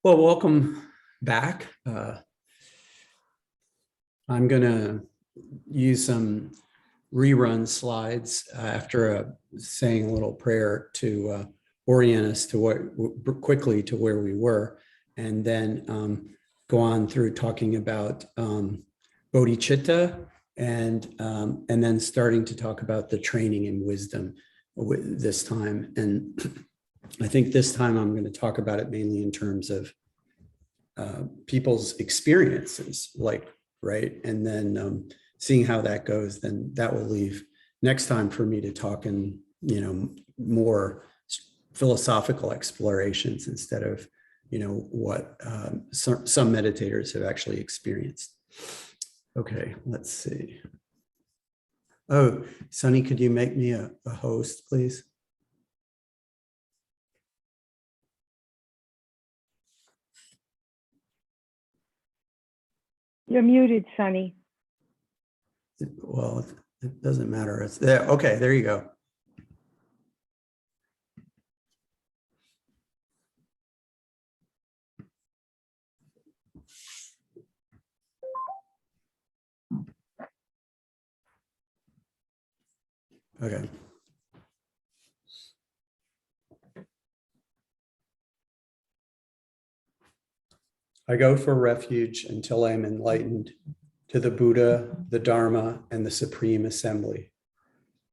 Well, welcome back. I'm going to use some rerun slides after saying a little prayer to orient us to quickly to where we were, and then go on through talking about Bodhicitta, and then starting to talk about the training in wisdom this time. And I think this time I'm going to talk about it mainly in terms of people's experiences, right? And then seeing how that goes, then that will leave next time for me to talk in, more philosophical explorations instead of, what some meditators have actually experienced. Okay, let's see. Oh, Sunny, could you make me a host, please? You're muted, Sunny. Well, it doesn't matter. It's there. Okay, there you go. Okay. I go for refuge until I am enlightened to the Buddha, the Dharma, and the Supreme Assembly.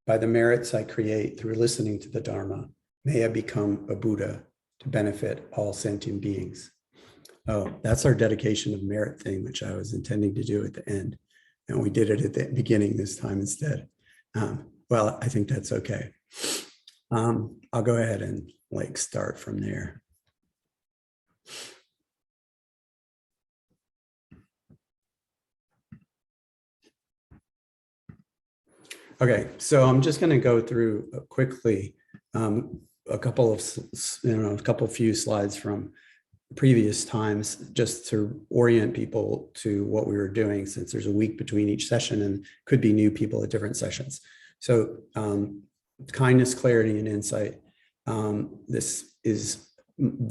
By the merits I create through listening to the Dharma, may I become a Buddha to benefit all sentient beings. Oh, that's our dedication of merit thing, which I was intending to do at the end. And we did it at the beginning this time instead. Well, I think that's okay. I'll go ahead and start from there. Okay, so I'm just going to go through quickly a couple of few slides from previous times, just to orient people to what we were doing, since there's a week between each session and could be new people at different sessions. So kindness, clarity, and insight. This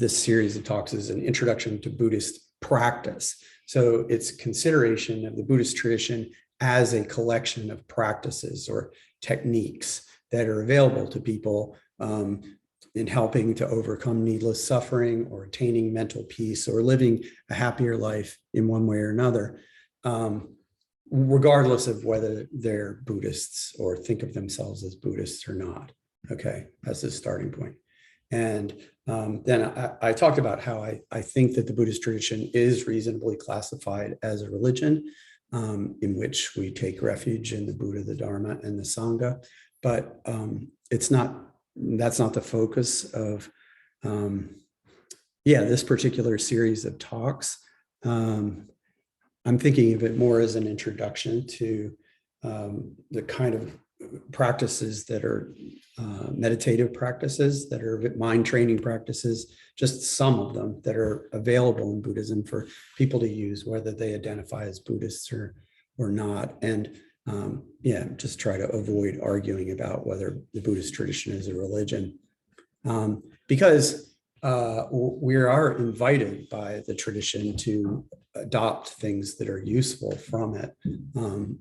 series of talks is an introduction to Buddhist practice. So it's consideration of the Buddhist tradition as a collection of practices or techniques that are available to people in helping to overcome needless suffering or attaining mental peace or living a happier life in one way or another, regardless of whether they're Buddhists or think of themselves as Buddhists or not. Okay, that's the starting point. And then I talked about how I think that the Buddhist tradition is reasonably classified as a religion, in which we take refuge in the Buddha, the Dharma, and the Sangha. But that's not the focus of this particular series of talks. I'm thinking of it more as an introduction to the kind of practices that are meditative practices, that are mind training practices, just some of them that are available in Buddhism for people to use, whether they identify as Buddhists or not. And just try to avoid arguing about whether the Buddhist tradition is a religion, because we are invited by the tradition to adopt things that are useful from it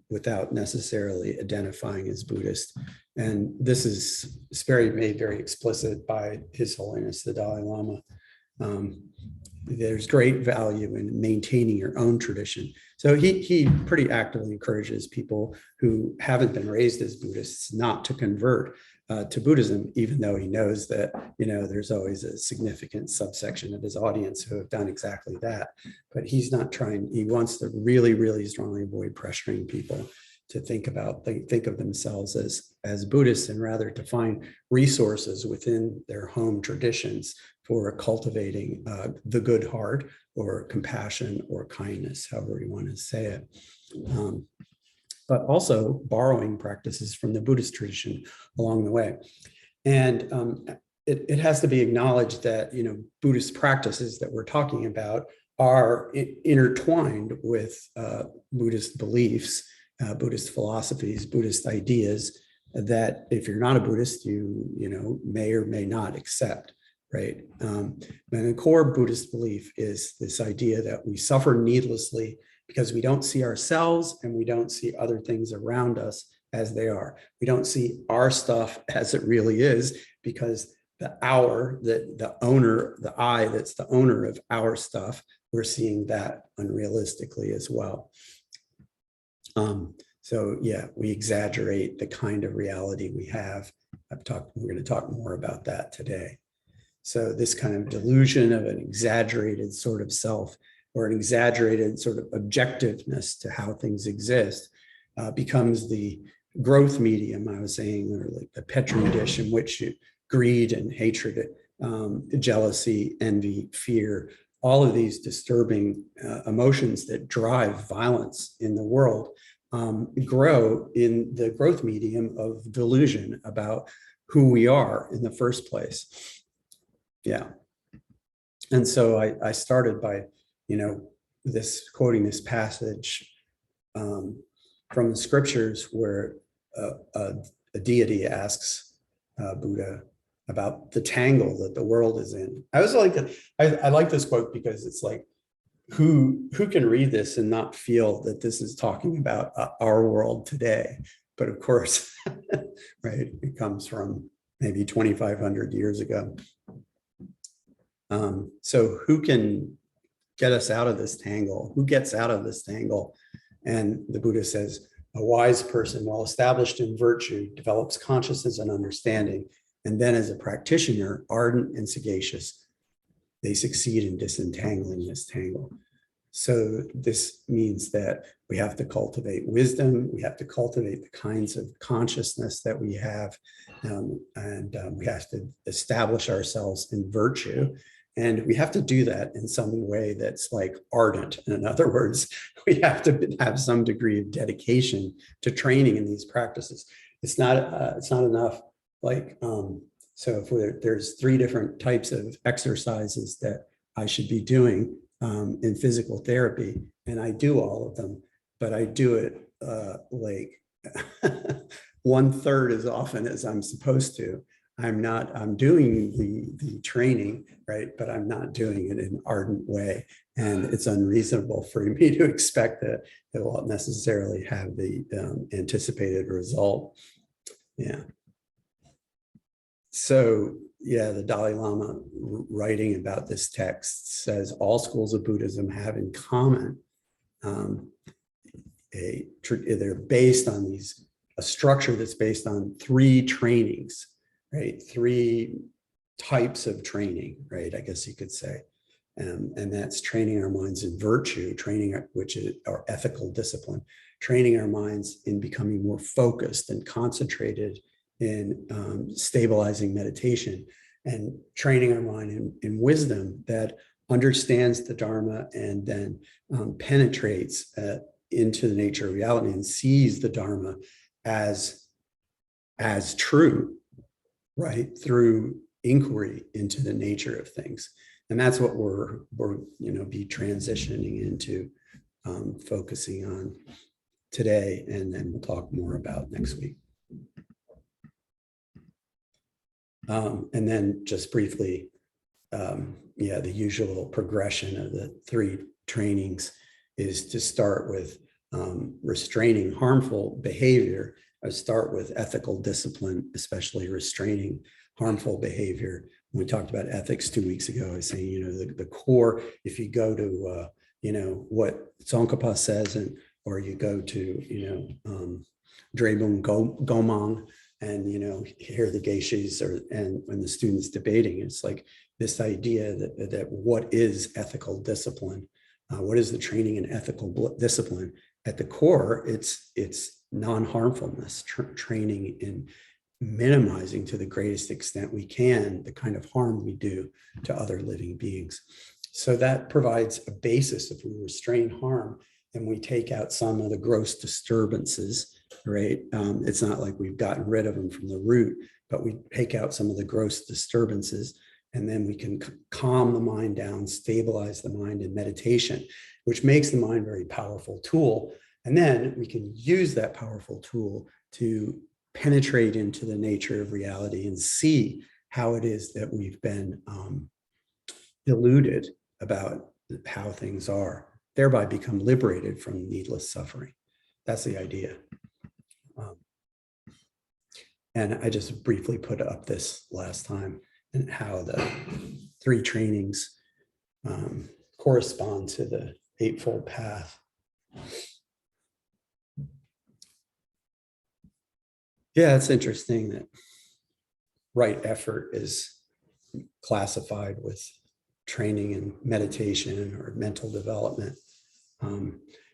without necessarily identifying as Buddhist. And this is made very explicit by His Holiness the Dalai Lama. There's great value in maintaining your own tradition. So he pretty actively encourages people who haven't been raised as Buddhists not to convert to Buddhism, even though he knows that, there's always a significant subsection of his audience who have done exactly that. But he's not trying, he wants to really, really strongly avoid pressuring people to think of themselves as Buddhists, and rather to find resources within their home traditions for cultivating the good heart or compassion or kindness, however you want to say it. But also borrowing practices from the Buddhist tradition along the way. And it has to be acknowledged that, Buddhist practices that we're talking about are intertwined with Buddhist beliefs, Buddhist philosophies, Buddhist ideas that if you're not a Buddhist, you may or may not accept. right? And the core Buddhist belief is this idea that we suffer needlessly because we don't see ourselves and we don't see other things around us as they are. We don't see our stuff as it really is because the owner, the I that's the owner of our stuff, we're seeing that unrealistically as well. So yeah, we exaggerate the kind of reality we have. We're going to talk more about that today. So this kind of delusion of an exaggerated sort of self, or an exaggerated sort of objectiveness to how things exist, becomes the growth medium, I was saying, or like the Petri dish in which greed and hatred, jealousy, envy, fear, all of these disturbing emotions that drive violence in the world grow in the growth medium of delusion about who we are in the first place. Yeah. And so I started by, quoting this passage from the scriptures where a deity asks Buddha about the tangle that the world is in. I like this quote because it's like, who can read this and not feel that this is talking about our world today? But of course, right, it comes from maybe 2,500 years ago. So who can get us out of this tangle? Who gets out of this tangle? And the Buddha says, a wise person, well established in virtue, develops consciousness and understanding. And then as a practitioner, ardent and sagacious, they succeed in disentangling this tangle. So this means that we have to cultivate wisdom. We have to cultivate the kinds of consciousness that we have. And we have to establish ourselves in virtue. And we have to do that in some way that's like ardent. In other words, we have to have some degree of dedication to training in these practices. It's not enough like, so if there's 3 different types of exercises that I should be doing in physical therapy, and I do all of them, but I do it like 1/3 as often as I'm supposed to. I'm doing the training, right? But I'm not doing it in an ardent way. And it's unreasonable for me to expect that it won't necessarily have the anticipated result. Yeah. So yeah, the Dalai Lama writing about this text says all schools of Buddhism have in common, they're based on a structure that's based on 3 trainings, right? 3 types of training, right? I guess you could say. And that's training our minds in virtue, which is our ethical discipline, training our minds in becoming more focused and concentrated in stabilizing meditation, and training our mind in wisdom that understands the Dharma and then penetrates into the nature of reality and sees the Dharma as true, right? Through inquiry into the nature of things. And that's what we're be transitioning into, focusing on today, and then we'll talk more about next week. And then just briefly, the usual progression of the 3 trainings is to start with restraining harmful behavior. I start with ethical discipline, especially restraining harmful behavior. When we talked about ethics 2 weeks ago, I was saying, the core, if you go to, what Tsongkhapa says, or you go to, Drebung Gomang, and hear the geishis and when the students debating, it's like this idea that what is ethical discipline, what is the training in ethical discipline? At the core, it's non-harmfulness, training in minimizing to the greatest extent we can the kind of harm we do to other living beings. So that provides a basis. If we restrain harm and we take out some of the gross disturbances, right? It's not like we've gotten rid of them from the root, but we take out some of the gross disturbances, and then we can calm the mind down, stabilize the mind in meditation, which makes the mind a very powerful tool. And then we can use that powerful tool to penetrate into the nature of reality and see how it is that we've been deluded about how things are, thereby become liberated from needless suffering. That's the idea. And I just briefly put up this last time and how the 3 trainings correspond to the Eightfold Path. Yeah, it's interesting that right effort is classified with training in meditation or mental development,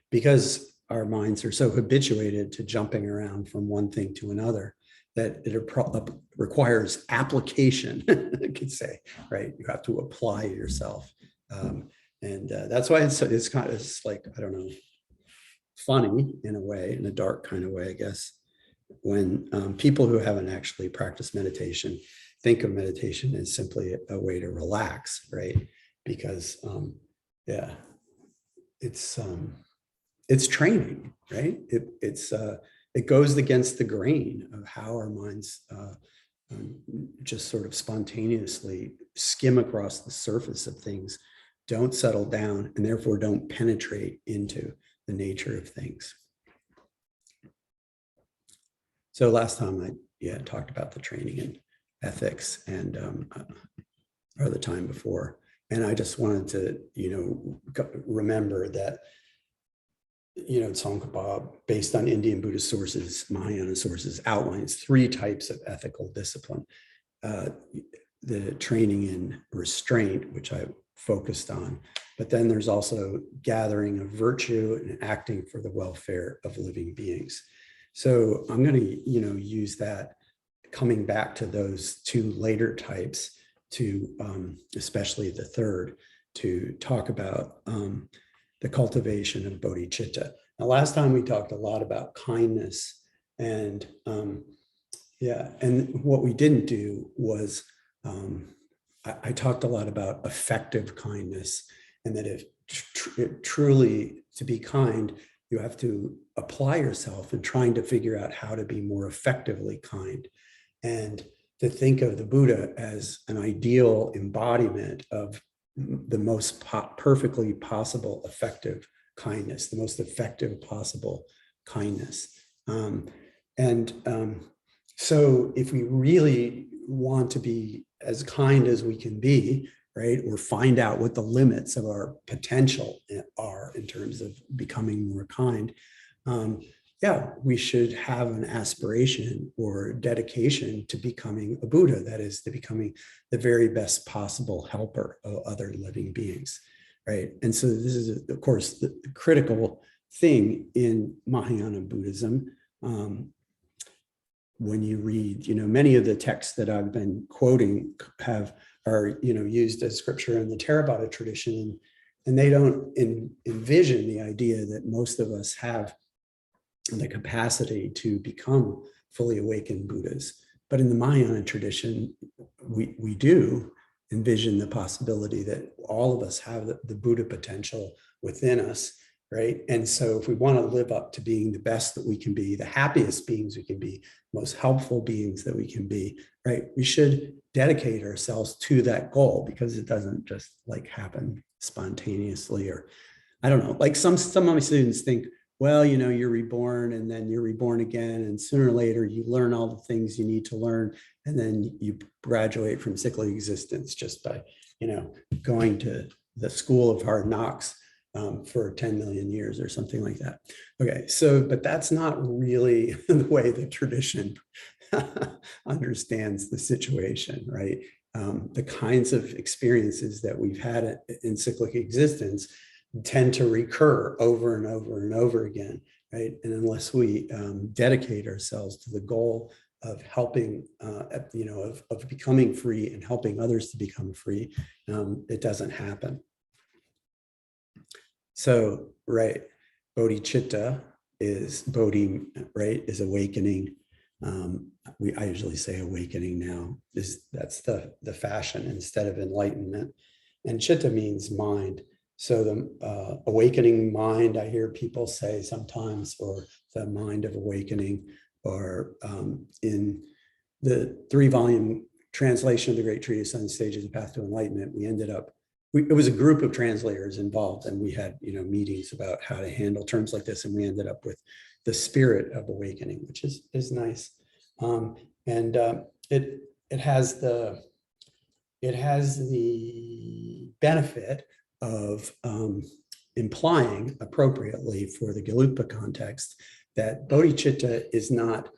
because our minds are so habituated to jumping around from one thing to another that it requires application, I could say, right? You have to apply yourself. And that's why it's kind of, it's like, I don't know, funny in a way, in a dark kind of way, I guess, when people who haven't actually practiced meditation think of meditation as simply a way to relax, right? Because yeah, it's training, right? It goes against the grain of how our minds just sort of spontaneously skim across the surface of things, don't settle down, and therefore don't penetrate into the nature of things. So last time I talked about the training in ethics, and or the time before, and I just wanted to remember that Tsongkhapa, based on Indian Buddhist sources, Mahayana sources, outlines 3 types of ethical discipline. The training in restraint, which I focused on, but then there's also gathering of virtue and acting for the welfare of living beings. So I'm going to, use that, coming back to those 2 later types, to especially the third, to talk about the cultivation of bodhicitta. Now, last time we talked a lot about kindness, and and what we didn't do was I talked a lot about effective kindness, and that if truly to be kind, you have to apply yourself in trying to figure out how to be more effectively kind, and to think of the Buddha as an ideal embodiment of the most perfectly possible effective kindness, the most effective possible kindness. So if we really want to be as kind as we can be, right, or find out what the limits of our potential are in terms of becoming more kind, we should have an aspiration or dedication to becoming a Buddha, that is, to becoming the very best possible helper of other living beings, right? And so this is, of course, the critical thing in Mahayana Buddhism. When you read, many of the texts that I've been quoting are used as scripture in the Theravada tradition, and they don't envision the idea that most of us have the capacity to become fully awakened Buddhas. But in the Mahayana tradition, we do envision the possibility that all of us have the Buddha potential within us, right? And so if we want to live up to being the best that we can be, the happiest beings we can be, most helpful beings that we can be, right, we should dedicate ourselves to that goal, because it doesn't just happen spontaneously. Or I don't know, like some of my students think, well, you're reborn and then you're reborn again, and sooner or later you learn all the things you need to learn, and then you graduate from cyclic existence just by, going to the school of hard knocks for 10 million years or something like that. Okay, so, but that's not really the way the tradition understands the situation, right? The kinds of experiences that we've had in cyclic existence tend to recur over and over and over again, right? And unless we dedicate ourselves to the goal of helping, of becoming free and helping others to become free, it doesn't happen. So, right, bodhicitta is bodhi, right, is awakening. I usually say awakening now, that's the fashion instead of enlightenment. And chitta means mind. So the awakening mind, I hear people say sometimes, or the mind of awakening, or in the 3-volume translation of the Great Treatise on the Stages of Path to Enlightenment, we ended up, it was a group of translators involved, and we had, meetings about how to handle terms like this, and we ended up with the spirit of awakening, which is nice. It has the benefit of implying appropriately for the Gelugpa context that bodhicitta is not,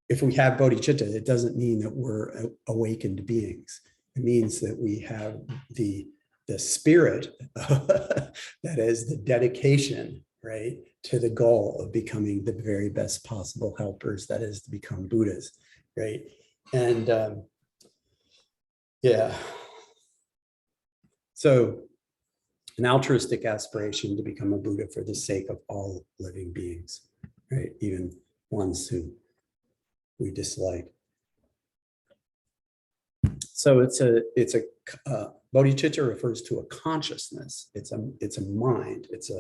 if we have bodhicitta, it doesn't mean that we're awakened beings. It means that we have the spirit that is the dedication, right, to the goal of becoming the very best possible helpers, that is to become Buddhas, right? And yeah. So an altruistic aspiration to become a Buddha for the sake of all living beings, right? Even ones who we dislike. So it's a bodhicitta refers to a consciousness. It's a mind. It's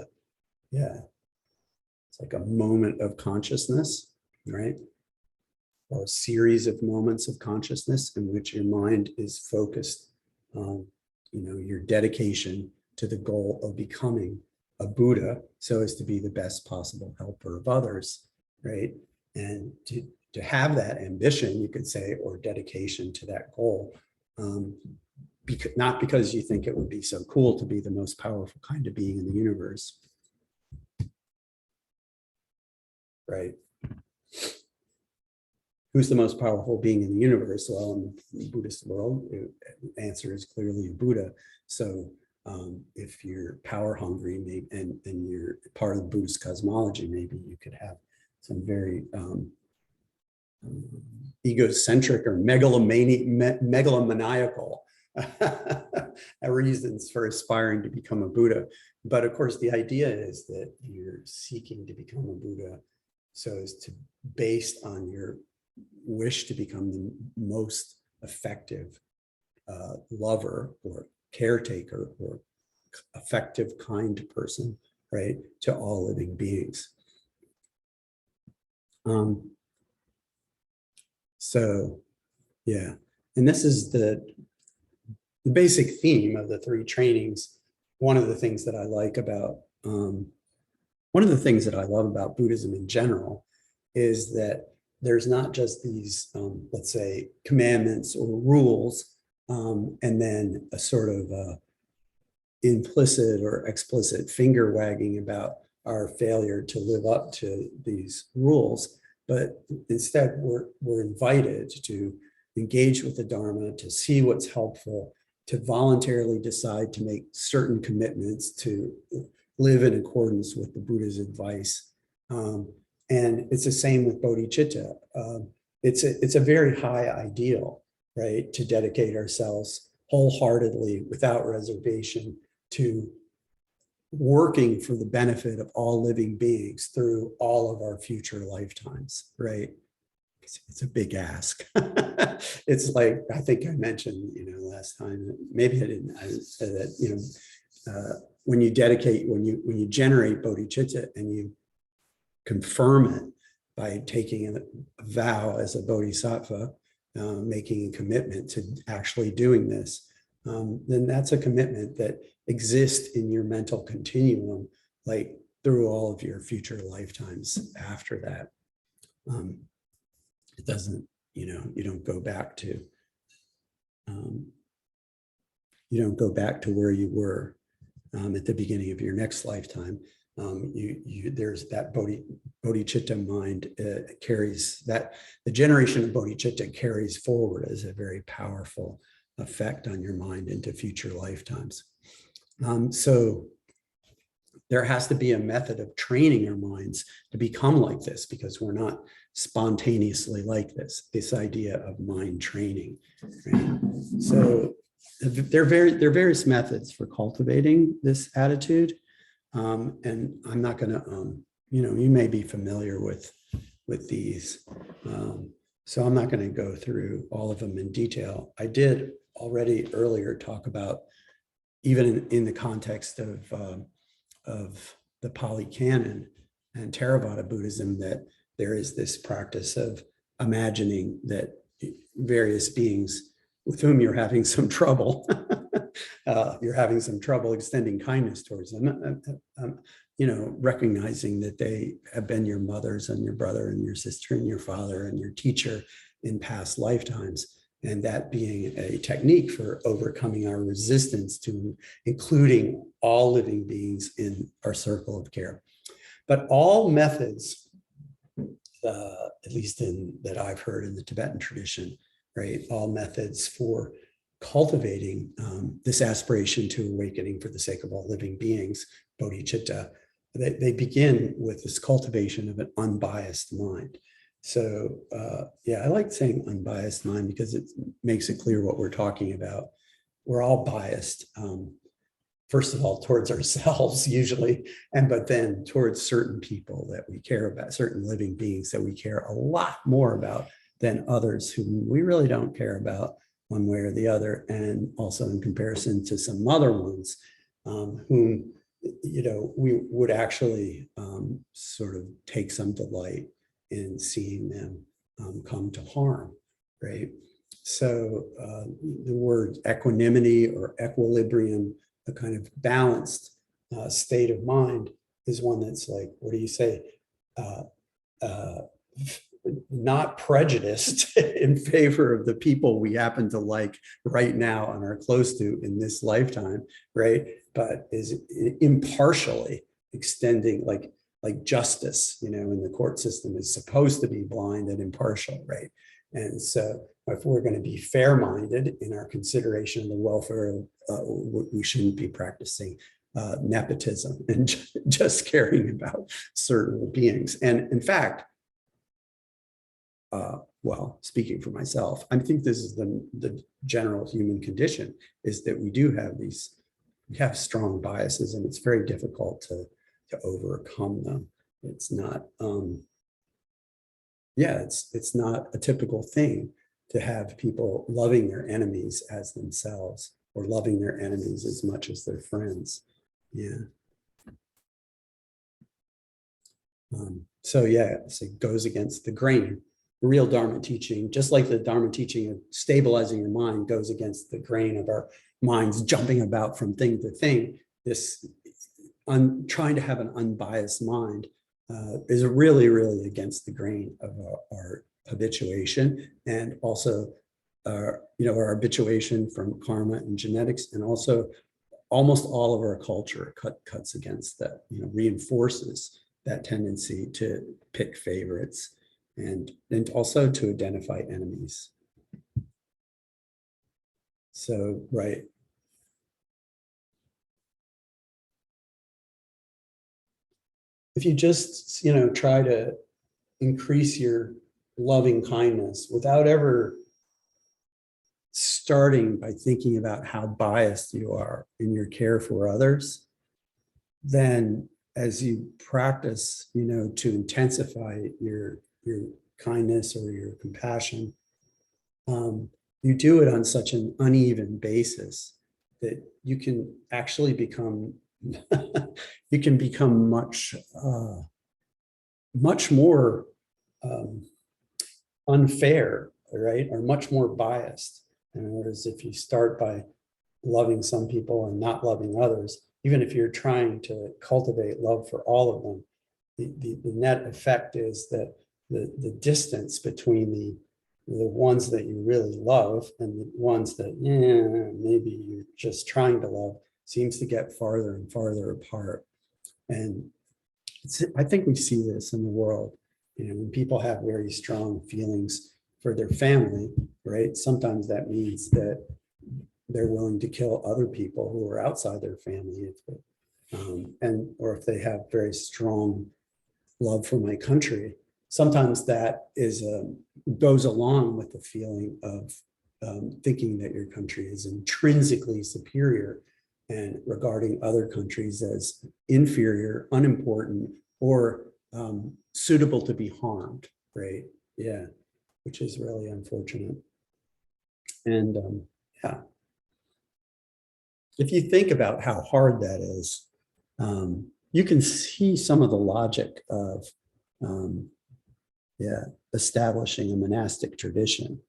like a moment of consciousness, right? Or a series of moments of consciousness in which your mind is focused on, your dedication to the goal of becoming a Buddha, so as to be the best possible helper of others, right? And to have that ambition, you could say, or dedication to that goal, not because you think it would be so cool to be the most powerful kind of being in the universe, right? Who's the most powerful being in the universe? Well, in the Buddhist world, the answer is clearly a Buddha. So if you're power hungry and you're part of the Buddhist cosmology, maybe you could have some very egocentric or megalomaniacal reasons for aspiring to become a Buddha. But of course, the idea is that you're seeking to become a Buddha so as to, based on your wish to become the most effective lover or caretaker or effective, kind person, right, to all living beings. So, yeah, and this is the basic theme of the 3 trainings. One of the things that I like about, one of the things that I love about Buddhism in general is that there's not just these, let's say, commandments or rules, and then a sort of implicit or explicit finger wagging about our failure to live up to these rules, but instead we're invited to engage with the Dharma, to see what's helpful, to voluntarily decide to make certain commitments, to live in accordance with the Buddha's advice. And it's the same with bodhicitta. It's a very high ideal, right? To dedicate ourselves wholeheartedly, without reservation, to working for the benefit of all living beings through all of our future lifetimes, right? It's a big ask. It's like, I think I mentioned, last time, maybe I didn't, I said that, when you dedicate, when you generate bodhicitta and you confirm it by taking a vow as a bodhisattva, making a commitment to actually doing this, then that's a commitment that exists in your mental continuum, like through all of your future lifetimes after that. It doesn't, you don't go back to, where you were at the beginning of your next lifetime. There's that bodhicitta mind carries that, the generation of bodhicitta carries forward as a very powerful effect on your mind into future lifetimes. So there has to be a method of training our minds to become like this, because we're not spontaneously like this idea of mind training, right? So there are various methods for cultivating this attitude. And I'm not going to, you may be familiar with these. So I'm not going to go through all of them in detail. I did already earlier talk about, even in the context of the Pali Canon and Theravada Buddhism, that there is this practice of imagining that various beings with whom you're having some trouble. You're having some trouble extending kindness towards them. Recognizing that they have been your mothers and your brother and your sister and your father and your teacher in past lifetimes. And that being a technique for overcoming our resistance to including all living beings in our circle of care. But all methods, at least that I've heard in the Tibetan tradition, right? All methods for cultivating this aspiration to awakening for the sake of all living beings, Bodhicitta, they begin with this cultivation of an unbiased mind. So I like saying unbiased mind because it makes it clear what we're talking about. We're all biased, first of all, towards ourselves usually, but then towards certain people that we care about, certain living beings that we care a lot more about than others whom we really don't care about one way or the other, and also in comparison to some other ones whom we would actually sort of take some delight in seeing them come to harm, right? So the word equanimity or equilibrium, a kind of balanced state of mind, is one that's like, what do you say? Not prejudiced in favor of the people we happen to like right now and are close to in this lifetime, right? But is impartially extending, like justice, in the court system is supposed to be blind and impartial, right? And so if we're going to be fair-minded in our consideration of the welfare of, we shouldn't be practicing nepotism and just caring about certain beings. And in fact, well, speaking for myself, I think this is the general human condition, is that we have strong biases, and it's very difficult to overcome them. It's not, it's not a typical thing to have people loving their enemies as themselves, or loving their enemies as much as their friends. Yeah. So it goes against the grain. The real Dharma teaching, just like the Dharma teaching of stabilizing your mind goes against the grain of our minds jumping about from thing to thing, this trying to have an unbiased mind is really, really against the grain of our habituation, and also our habituation from karma and genetics, and also almost all of our culture cuts against that, reinforces that tendency to pick favorites and also to identify enemies. So, right. If you just, try to increase your loving kindness without ever starting by thinking about how biased you are in your care for others, then as you practice, to intensify your kindness or your compassion, you do it on such an uneven basis that you can actually become much more unfair, right? Or much more biased. In other words, if you start by loving some people and not loving others, even if you're trying to cultivate love for all of them, the net effect is that the distance between the ones that you really love and the ones that maybe you're just trying to love seems to get farther and farther apart. And I think we see this in the world, when people have very strong feelings for their family, right? Sometimes that means that they're willing to kill other people who are outside their family, or if they have very strong love for my country. Sometimes that goes along with the feeling of thinking that your country is intrinsically superior and regarding other countries as inferior, unimportant, or suitable to be harmed, right? Yeah, which is really unfortunate. And if you think about how hard that is, you can see some of the logic of establishing a monastic tradition,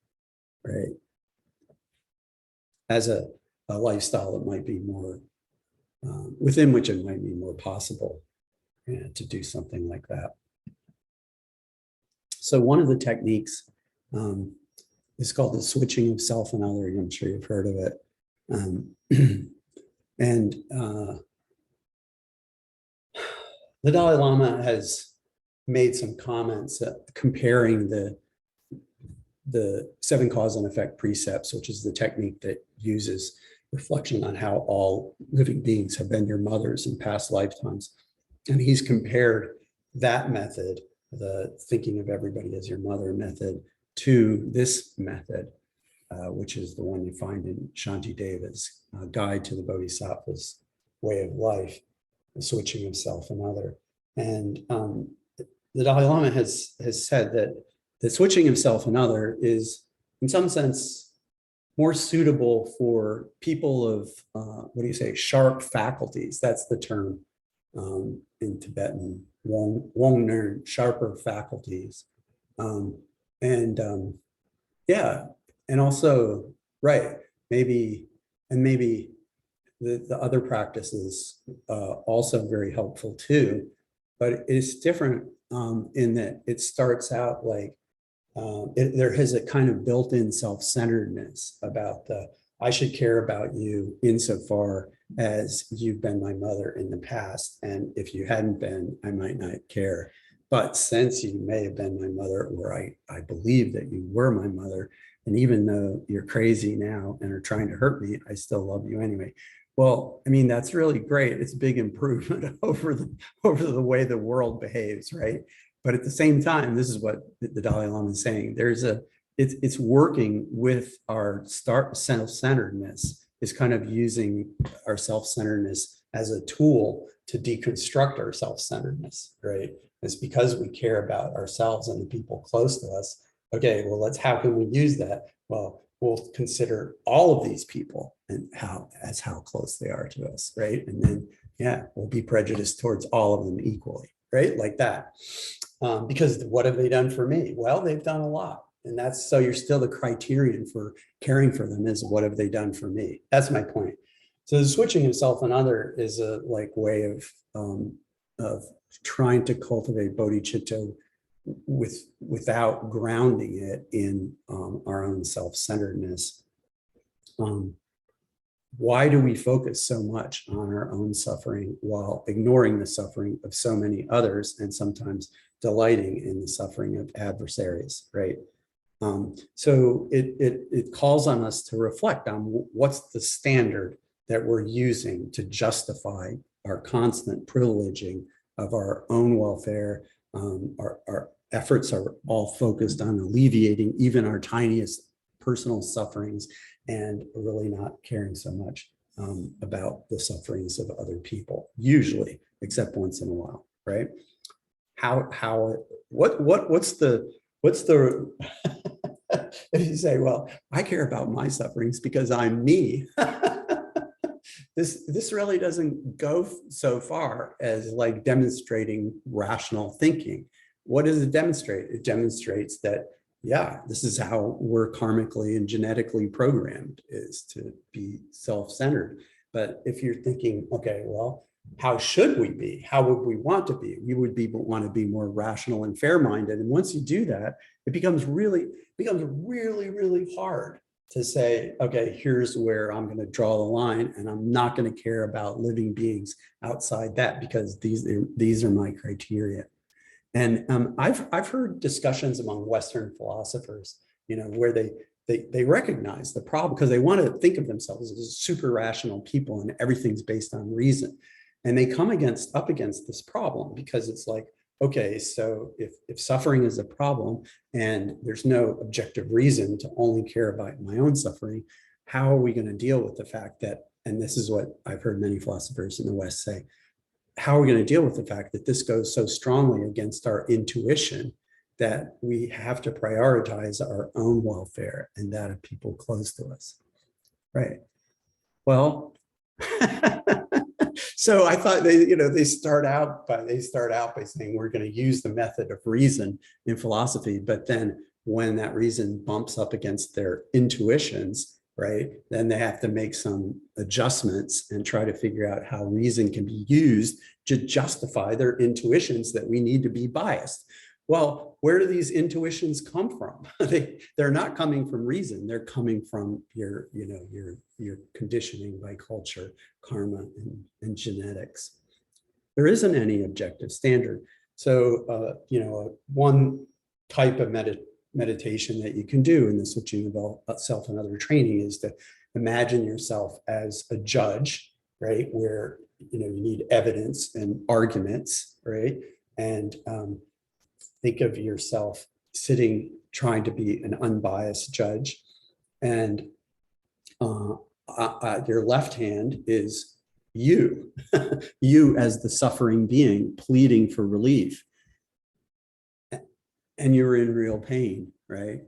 right? As a lifestyle that might be more, within which it might be more possible to do something like that. So one of the techniques is called the switching of self and other. I'm sure you've heard of it. And the Dalai Lama has made some comments comparing the 7 cause and effect precepts, which is the technique that uses reflection on how all living beings have been your mothers in past lifetimes. And he's compared that method, the thinking of everybody as your mother method, to this method, which is the one you find in Shantideva's Guide to the Bodhisattva's Way of Life, the switching of self and other. And the Dalai Lama has said that the switching of self and other is, in some sense, more suitable for people of, sharp faculties. That's the term in Tibetan, Wong Nern, sharper faculties. And also, right, maybe the other practices also very helpful too, but it's different in that it starts out like, there has a kind of built-in self-centeredness about I should care about you insofar as you've been my mother in the past. And if you hadn't been, I might not care. But since you may have been my mother, or I believe that you were my mother, and even though you're crazy now and are trying to hurt me, I still love you anyway. Well, I mean, that's really great. It's a big improvement over the way the world behaves, right? But at the same time, this is what the Dalai Lama is saying. It's working with our self-centeredness, is kind of using our self-centeredness as a tool to deconstruct our self-centeredness, right? It's because we care about ourselves and the people close to us. Okay, well, how can we use that? Well, we'll consider all of these people and how close they are to us, right? And then, yeah, we'll be prejudiced towards all of them equally, right? Like that. Because what have they done for me? Well, they've done a lot. And so you're still the criterion for caring for them is what have they done for me? That's my point. So the switching of self and other is a way of trying to cultivate bodhicitta without grounding it in our own self-centeredness. Why do we focus so much on our own suffering while ignoring the suffering of so many others, and sometimes delighting in the suffering of adversaries, right? So it calls on us to reflect on what's the standard that we're using to justify our constant privileging of our own welfare. Our efforts are all focused on alleviating even our tiniest personal sufferings, and really not caring so much about the sufferings of other people, usually, except once in a while, right? What's the if you say, well, I care about my sufferings because I'm me. This really doesn't go so far as like demonstrating rational thinking. What does it demonstrate? It demonstrates that, yeah, this is how we're karmically and genetically programmed, is to be self-centered. But if you're thinking, okay, well, how should we be? How would we want to be? We would want to be more rational and fair-minded. And once you do that, it becomes really, really hard to say, okay, here's where I'm going to draw the line, and I'm not going to care about living beings outside that, because these are my criteria. And I've heard discussions among Western philosophers, where they recognize the problem because they want to think of themselves as super rational people and everything's based on reason. And they come up against this problem because it's like, okay, so if suffering is a problem and there's no objective reason to only care about my own suffering, how are we going to deal with the fact that, and this is what I've heard many philosophers in the West say, how are we going to deal with the fact that this goes so strongly against our intuition that we have to prioritize our own welfare and that of people close to us, right? Well, so I thought they start out by saying we're going to use the method of reason in philosophy, but then when that reason bumps up against their intuitions, right, then they have to make some adjustments and try to figure out how reason can be used to justify their intuitions that we need to be biased. Well, where do these intuitions come from? They're not coming from reason. They're coming from your conditioning by culture, karma, and genetics. There isn't any objective standard. So, one type of meditation that you can do in the switching of self and other training is to imagine yourself as a judge, right? Where, you need evidence and arguments, right? And think of yourself sitting, trying to be an unbiased judge. And your left hand is you, you as the suffering being pleading for relief. And you're in real pain, right?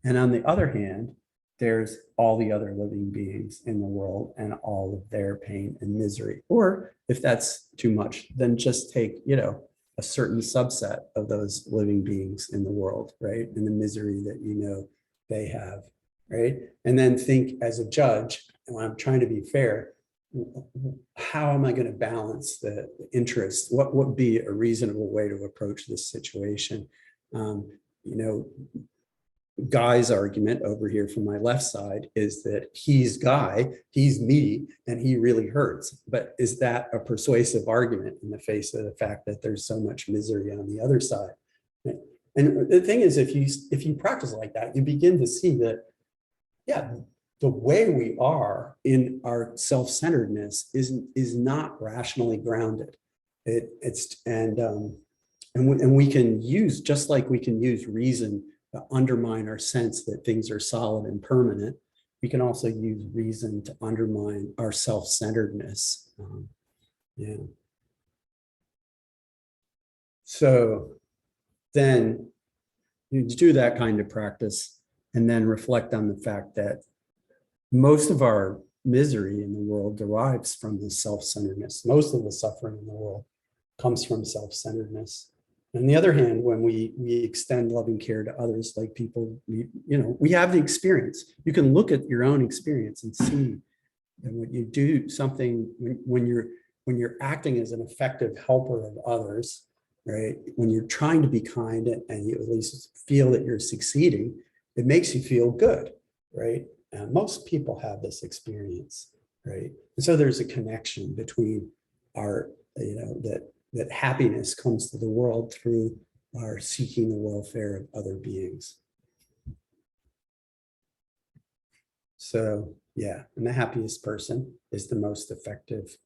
And on the other hand, there's all the other living beings in the world and all of their pain and misery. Or if that's too much, then just take, a certain subset of those living beings in the world, right? And the misery that they have, right? And then think as a judge, and when I'm trying to be fair, how am I going to balance the interests? What would be a reasonable way to approach this situation? Guy's argument over here from my left side is that he's Guy, he's me, and he really hurts. But is that a persuasive argument in the face of the fact that there's so much misery on the other side? And the thing is, if you practice like that, you begin to see that, yeah, the way we are in our self-centeredness is not rationally grounded. And we can use, just like we can use reason to undermine our sense that things are solid and permanent, we can also use reason to undermine our self-centeredness. So then you do that kind of practice and then reflect on the fact that most of our misery in the world derives from the self-centeredness. Most of the suffering in the world comes from self-centeredness. On the other hand, when we extend loving care to others, like people, we have the experience. You can look at your own experience and see that when you do something, when you're acting as an effective helper of others, right? When you're trying to be kind and you at least feel that you're succeeding, it makes you feel good, right? And most people have this experience, right? And so there's a connection between our, that happiness comes to the world through our seeking the welfare of other beings. So yeah, and the happiest person is the most effective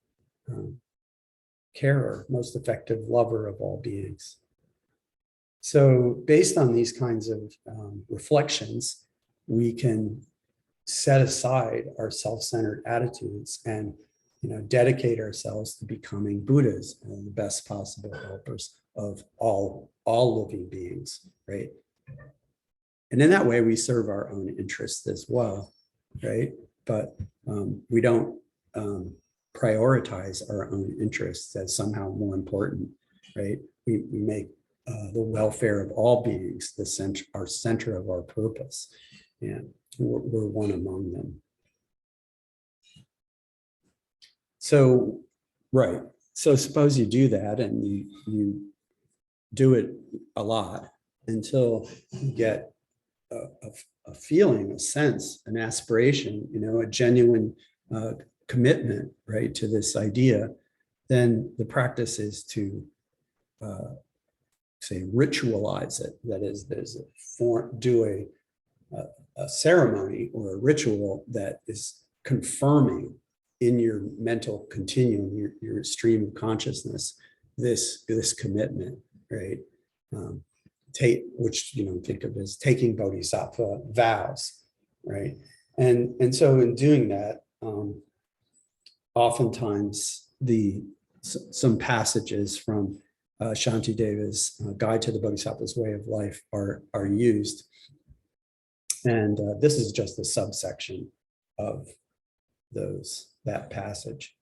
carer, most effective lover of all beings. So based on these kinds of reflections, we can set aside our self-centered attitudes and dedicate ourselves to becoming Buddhas and the best possible helpers of all living beings, right? And in that way, we serve our own interests as well, right? But we don't prioritize our own interests as somehow more important, right? We make the welfare of all beings our center of our purpose, and we're one among them. So, right. So suppose you do that and you do it a lot until you get a feeling, a sense, an aspiration, a genuine commitment, right, to this idea. Then the practice is to say ritualize it. That is, do a ceremony or a ritual that is confirming in your mental continuum, your stream of consciousness, this commitment, right? Which think of as taking Bodhisattva vows, right? And so in doing that, oftentimes some passages from Shantideva's Guide to the Bodhisattva's Way of Life are used, and this is just a subsection of that passage.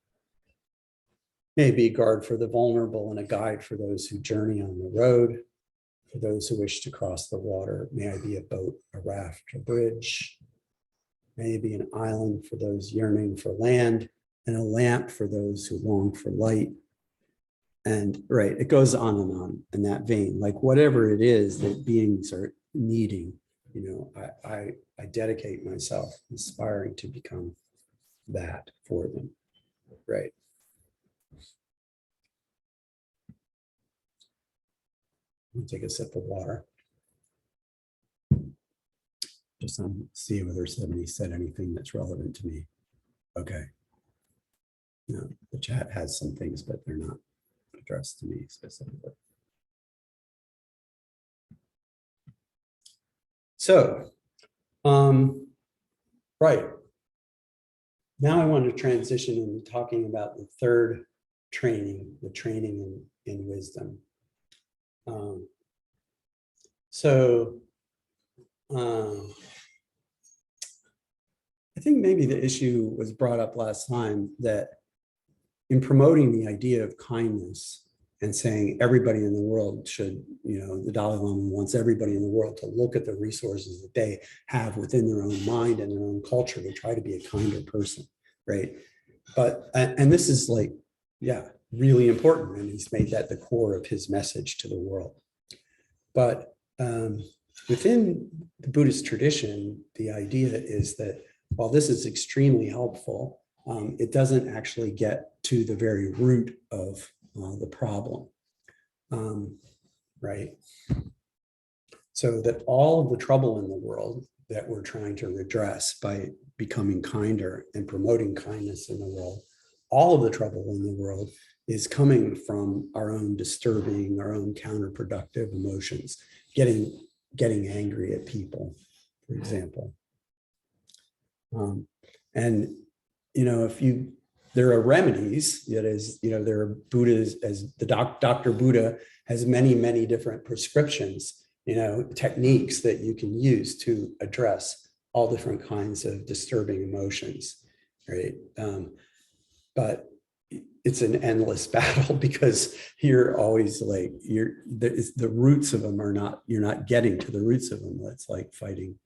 May be a guard for the vulnerable and a guide for those who journey on the road. For those who wish to cross the water, may I be a boat, a raft, a bridge. May I be an island for those yearning for land, and a lamp for those who long for light. And right, it goes on in that vein, like whatever it is that beings are needing, I dedicate myself, aspiring to become that for them, right? I'll take a sip of water. Just see whether somebody said anything that's relevant to me. Okay. No, the chat has some things, but they're not addressed to me specifically. So, right. Now I want to transition into talking about the third training, the training in wisdom. I think maybe the issue was brought up last time that in promoting the idea of kindness and saying everybody in the world should, the Dalai Lama wants everybody in the world to look at the resources that they have within their own mind and their own culture to try to be a kinder person, right? But, and this is like, yeah, really important. And he's made that the core of his message to the world. But within the Buddhist tradition, the idea is that while this is extremely helpful, it doesn't actually get to the very root of the problem, right? So that all of the trouble in the world that we're trying to redress by becoming kinder and promoting kindness in the world, all of the trouble in the world is coming from our own disturbing, our own counterproductive emotions, getting angry at people, for example. There are remedies, that is, there are Buddhas, as the Dr. Buddha has many, many different prescriptions, techniques that you can use to address all different kinds of disturbing emotions, right? But it's an endless battle because you're always like, the roots of them you're not getting to the roots of them. It's like fighting,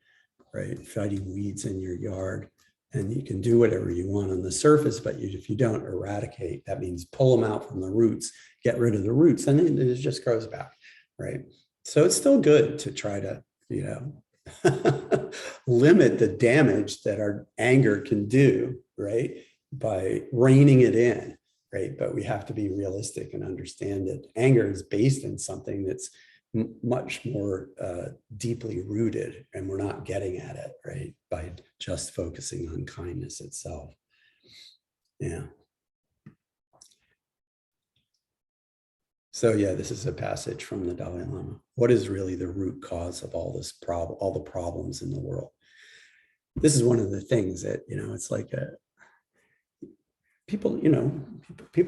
right? Fighting weeds in your yard. And you can do whatever you want on the surface, but if you don't eradicate, that means pull them out from the roots, get rid of the roots, and then it just grows back, right? So it's still good to try to, limit the damage that our anger can do, right? By reining it in, right? But we have to be realistic and understand that anger is based in something that's much more deeply rooted, and we're not getting at it, right, by just focusing on kindness itself. Yeah. So yeah, this is a passage from the Dalai Lama. What is really the root cause of all this problem, all the problems in the world? This is one of the things that, it's like people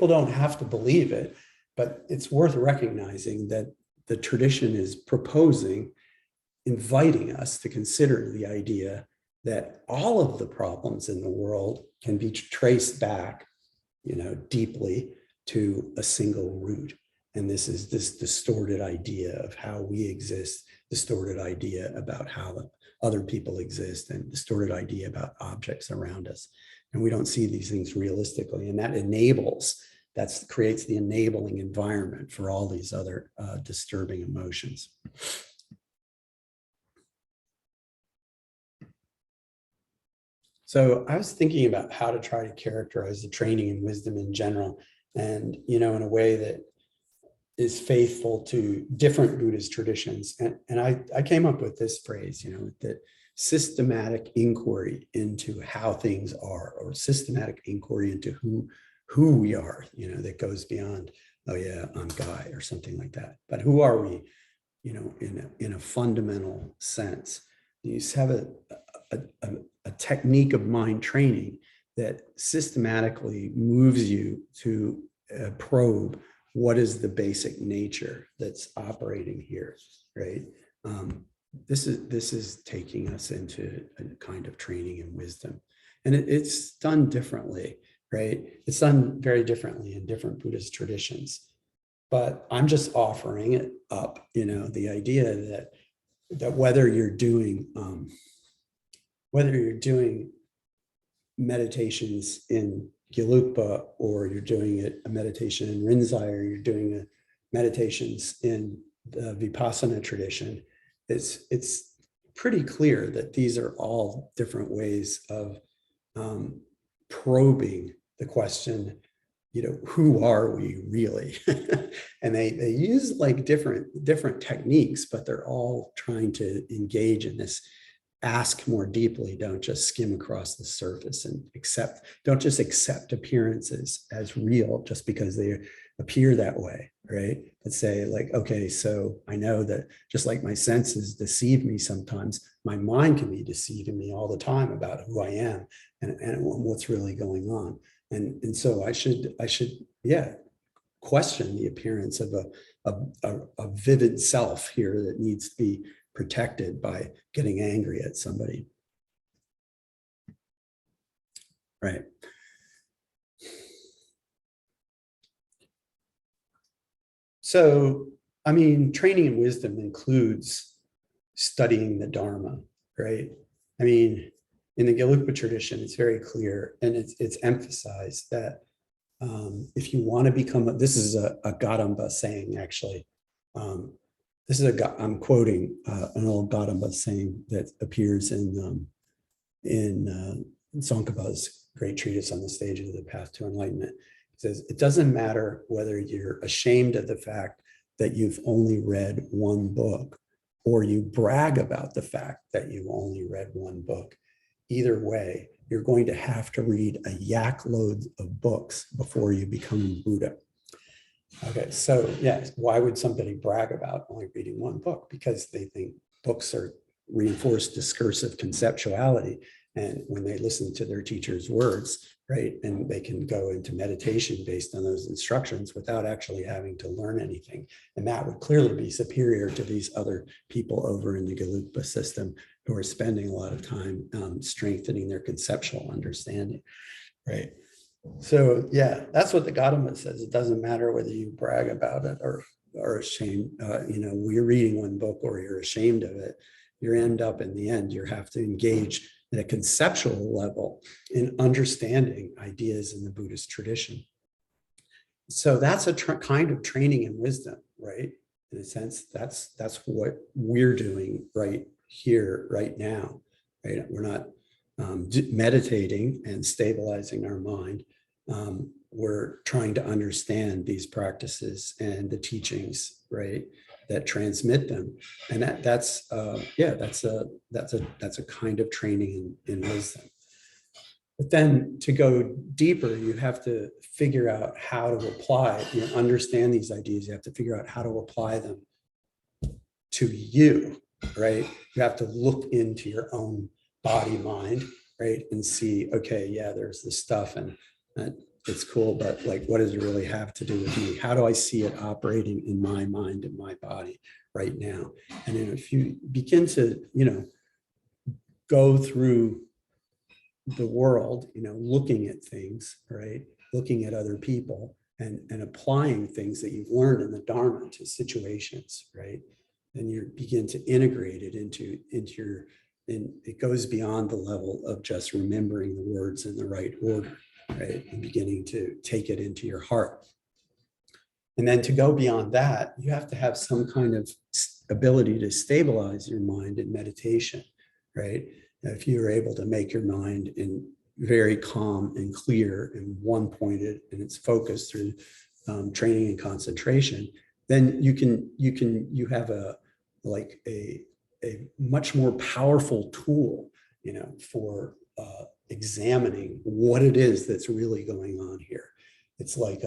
don't have to believe it, but it's worth recognizing that the tradition is proposing, inviting us to consider the idea that all of the problems in the world can be traced back, deeply to a single root. And this is this distorted idea of how we exist, distorted idea about how other people exist, and distorted idea about objects around us. And we don't see these things realistically. And that creates the enabling environment for all these other disturbing emotions. So I was thinking about how to try to characterize the training in wisdom in general, and in a way that is faithful to different Buddhist traditions. And I came up with this phrase, that systematic inquiry into how things are, or systematic inquiry into who we are, that goes beyond, oh yeah, I'm Guy or something like that. But who are we, in a fundamental sense? You have a technique of mind training that systematically moves you to probe what is the basic nature that's operating here, right? This is taking us into a kind of training in wisdom, and it's done differently, right? It's done very differently in different Buddhist traditions, but I'm just offering it up, the idea that whether you're doing meditations in Gelugpa, or you're doing a meditation in Rinzai, or you're doing meditations in the Vipassana tradition, it's pretty clear that these are all different ways of probing the question, who are we really? And they use like different techniques, but they're all trying to engage in this ask more deeply. Don't just skim across the surface and don't just accept appearances as real just because they appear that way, right? But say like, okay, so I know that just like my senses deceive me sometimes, my mind can be deceiving me all the time about who I am and what's really going on. And so I should, question the appearance of a vivid self here that needs to be protected by getting angry at somebody. Right. So, training in wisdom includes studying the Dharma, right? In the Gelugpa tradition, it's very clear, and it's emphasized that if you want to become, this is a Gadamba saying, actually. I'm quoting an old Gadamba saying that appears in Tsongkhapa's great treatise on the stages of the path to enlightenment. It says, it doesn't matter whether you're ashamed of the fact that you've only read one book, or you brag about the fact that you only read one book. Either way, you're going to have to read a yak load of books before you become Buddha. Okay, so yes, why would somebody brag about only reading one book? Because they think books reinforce discursive conceptuality. And when they listen to their teacher's words, right, and they can go into meditation based on those instructions without actually having to learn anything. And that would clearly be superior to these other people over in the Gelugpa system who are spending a lot of time strengthening their conceptual understanding, right? So yeah, that's what the Gautama says. It doesn't matter whether you brag about it or ashamed, you're reading one book or you're ashamed of it. You end up in the end, you have to engage at a conceptual level in understanding ideas in the Buddhist tradition. So that's a kind of training in wisdom, right? In a sense, that's what we're doing right here, right now, right? We're not meditating and stabilizing our mind. We're trying to understand these practices and the teachings, right, that transmit them, and that's a kind of training in wisdom. But then to go deeper, you have to figure out how to apply, understand these ideas. You have to figure out how to apply them to you, right? You have to look into your own body, mind, right? And see, okay, yeah, there's this stuff and it's cool, but like, what does it really have to do with me? How do I see it operating in my mind and my body right now? And then if you begin to, go through the world, looking at things, right? Looking at other people and applying things that you've learned in the Dharma to situations, right? Then you begin to integrate it into your, and it goes beyond the level of just remembering the words in the right order, right? And beginning to take it into your heart. And then to go beyond that, you have to have some kind of ability to stabilize your mind in meditation, right? If you're able to make your mind in very calm and clear and one-pointed and it's focused through training and concentration, then you have a much more powerful tool, for examining what it is that's really going on here. It's like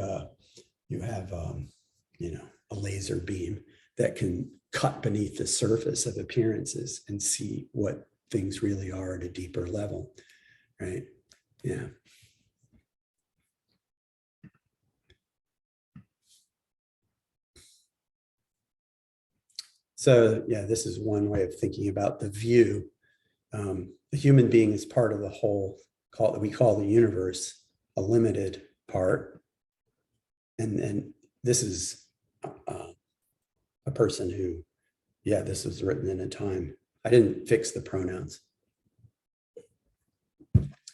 you have a laser beam that can cut beneath the surface of appearances and see what things really are at a deeper level, right? Yeah. So yeah, this is one way of thinking about the view. The human being is part of the whole that we call the universe, a limited part. And this is a person who, yeah, this was written in a time. I didn't fix the pronouns.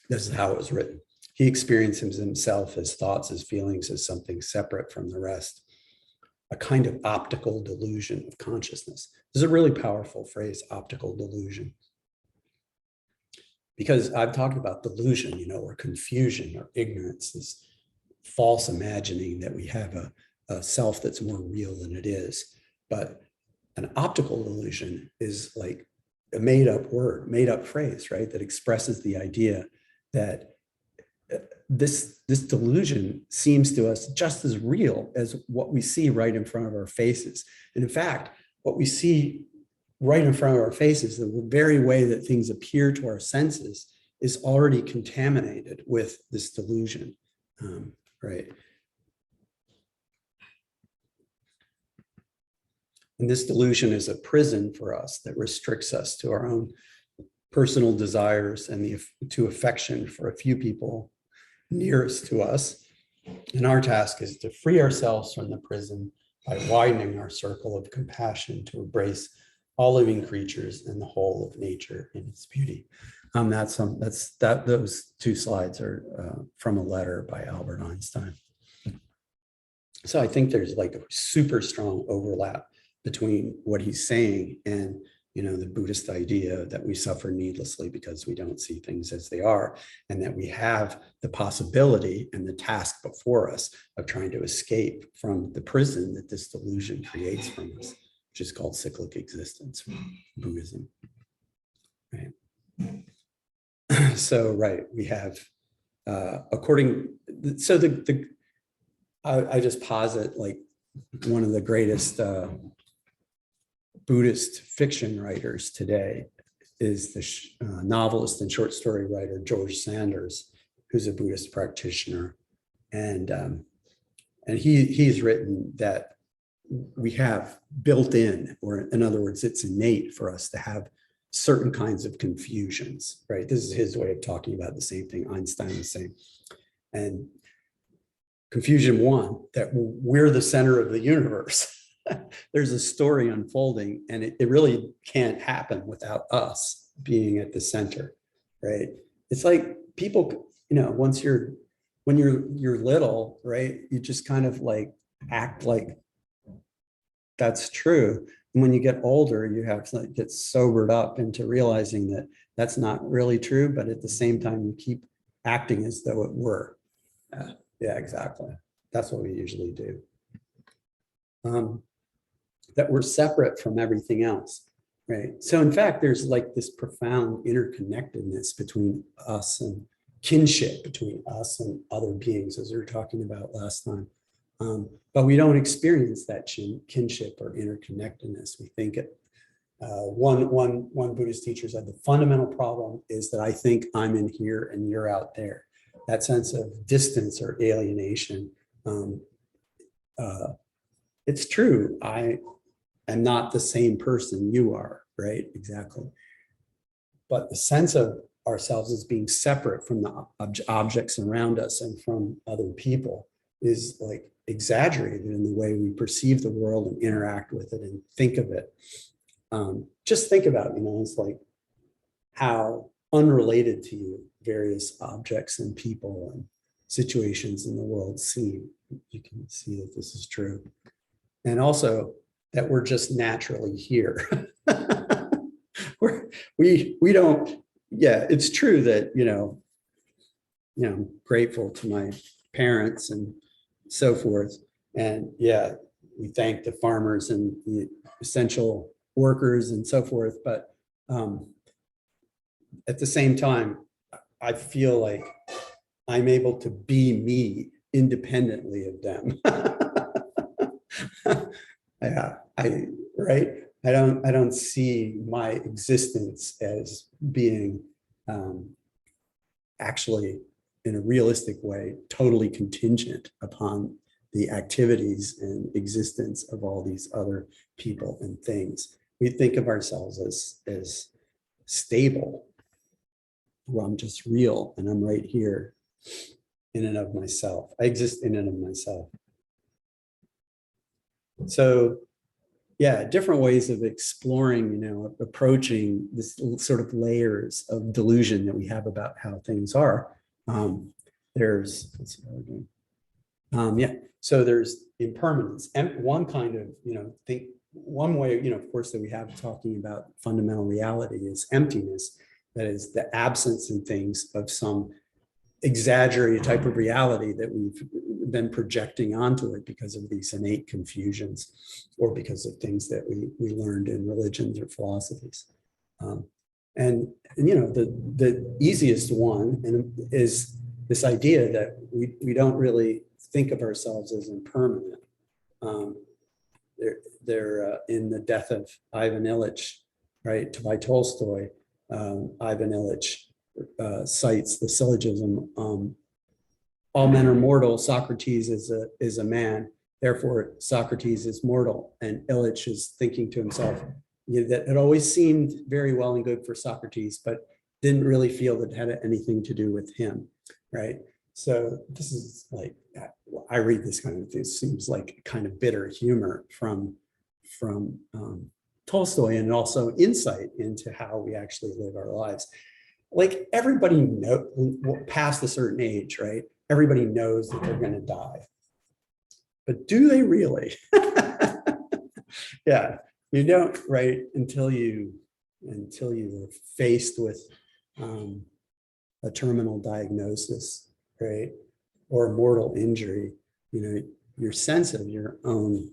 This is how it was written. He experiences himself, his thoughts, his feelings as something separate from the rest, a kind of optical delusion of consciousness. This is a really powerful phrase, optical delusion. Because I've talked about delusion, or confusion or ignorance, this false imagining that we have a self that's more real than it is. But an optical delusion is like a made up word, made up phrase, right? That expresses the idea that this delusion seems to us just as real as what we see right in front of our faces. And in fact, what we see right in front of our faces, the very way that things appear to our senses, is already contaminated with this delusion, right? And this delusion is a prison for us that restricts us to our own personal desires and to affection for a few people nearest to us. And our task is to free ourselves from the prison by widening our circle of compassion to embrace all living creatures and the whole of nature in its beauty. Those two slides are from a letter by Albert Einstein. So I think there's like a super strong overlap between what he's saying and the Buddhist idea that we suffer needlessly because we don't see things as they are, and that we have the possibility and the task before us of trying to escape from the prison that this delusion creates from us, which is called cyclic existence from Buddhism. Right. So, right, we have I just posit like one of the greatest Buddhist fiction writers today is the novelist and short story writer George Sanders, who's a Buddhist practitioner, and he's written that we have built in, or in other words, it's innate for us to have certain kinds of confusions, right? This is his way of talking about the same thing Einstein was saying. And confusion one, that we're the center of the universe. There's a story unfolding, and it really can't happen without us being at the center, right? It's like people, when you're little, right, you just kind of like act like that's true. And when you get older, you have to get sobered up into realizing that that's not really true, but at the same time, you keep acting as though it were. Yeah, exactly. That's what we usually do. That we're separate from everything else, right? So in fact, there's like this profound interconnectedness between us and kinship between us and other beings, as we were talking about last time. But we don't experience that kinship or interconnectedness. We think it. One Buddhist teacher said the fundamental problem is that I think I'm in here and you're out there. That sense of distance or alienation. It's true. I am not the same person you are, right? Exactly. But the sense of ourselves as being separate from the objects around us and from other people is like exaggerated in the way we perceive the world and interact with it and think of it. Just think about, it's like how unrelated to you various objects and people and situations in the world seem. You can see that this is true. And also that we're just naturally here. we don't, yeah, it's true that, I'm grateful to my parents and so forth. And yeah, we thank the farmers and the essential workers and so forth. But at the same time, I feel like I'm able to be me independently of them. Yeah, right. I don't see my existence as being actually, in a realistic way, totally contingent upon the activities and existence of all these other people and things. We think of ourselves as stable. Well, I'm just real and I'm right here in and of myself. I exist in and of myself. So yeah, different ways of exploring, approaching this sort of layers of delusion that we have about how things are. There's, let's see how we're doing. Yeah, so there's impermanence, and one kind of, one way, of course, that we have talking about fundamental reality is emptiness. That is the absence in things of some exaggerated type of reality that we've been projecting onto it because of these innate confusions or because of things that we learned in religions or philosophies. The easiest one is this idea that we don't really think of ourselves as impermanent. They're in The Death of Ivan Ilyich, right, by Tolstoy. Ivan Ilyich cites the syllogism, all men are mortal, Socrates is a man, therefore Socrates is mortal. And Ilyich is thinking to himself, that it always seemed very well and good for Socrates, but didn't really feel that it had anything to do with him, right? So this is like, I read this kind of thing, it seems like kind of bitter humor from Tolstoy, and also insight into how we actually live our lives. Like everybody knows, past a certain age, right? Everybody knows that they're going to die. But do they really? Yeah, you don't, right? Until you are faced with a terminal diagnosis, right? Or mortal injury, your sense of your own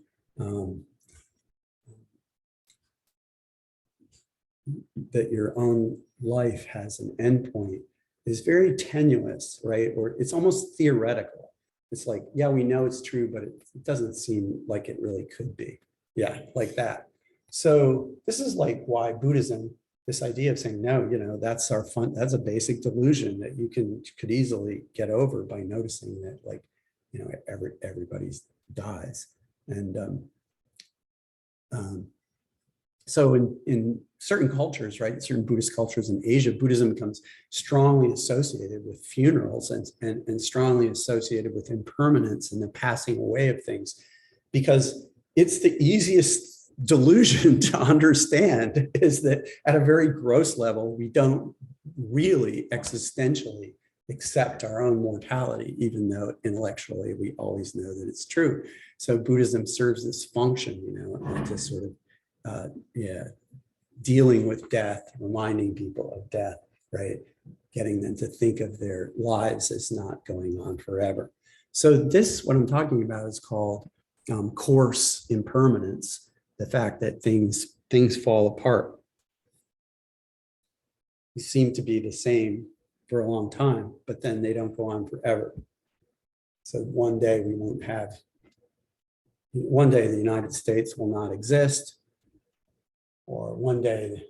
that your own life has an endpoint is very tenuous, right? Or it's almost theoretical. It's like, yeah, we know it's true, but it doesn't seem like it really could be. Yeah, like that. So this is like why Buddhism, this idea of saying, no, that's that's a basic delusion that you could easily get over by noticing that, like, everybody dies. And so in certain cultures, right, certain Buddhist cultures in Asia, Buddhism becomes strongly associated with funerals and strongly associated with impermanence and the passing away of things, because it's the easiest delusion to understand, is that at a very gross level, we don't really existentially accept our own mortality, even though intellectually we always know that it's true. So Buddhism serves this function, to sort of dealing with death, reminding people of death, right? Getting them to think of their lives as not going on forever. So this, what I'm talking about, is called coarse impermanence, the fact that things fall apart. They seem to be the same for a long time, but then they don't go on forever. So one day the United States will not exist, or one day,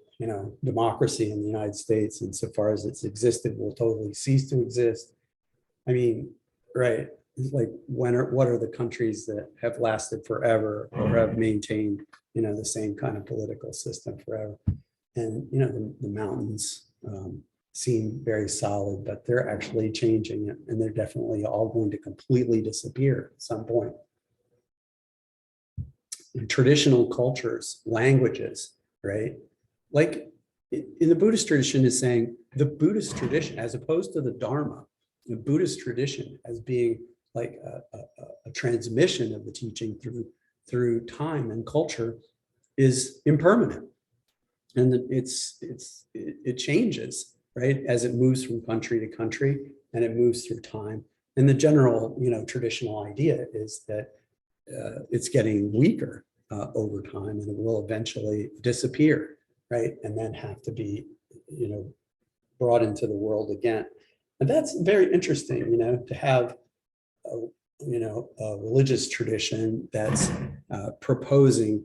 democracy in the United States, insofar as it's existed, will totally cease to exist. I mean, right? It's like, what are the countries that have lasted forever or have maintained, the same kind of political system forever? And the mountains seem very solid, but they're actually changing, and they're definitely all going to completely disappear at some point. Traditional cultures, languages, right? Like in the Buddhist tradition is saying the Buddhist tradition, as opposed to the Dharma, the Buddhist tradition as being like a transmission of the teaching through time and culture, is impermanent, and it changes, right, as it moves from country to country, and it moves through time. And the general traditional idea is that it's getting weaker over time, and it will eventually disappear, right? And then have to be, brought into the world again. And that's very interesting, to have a religious tradition that's proposing,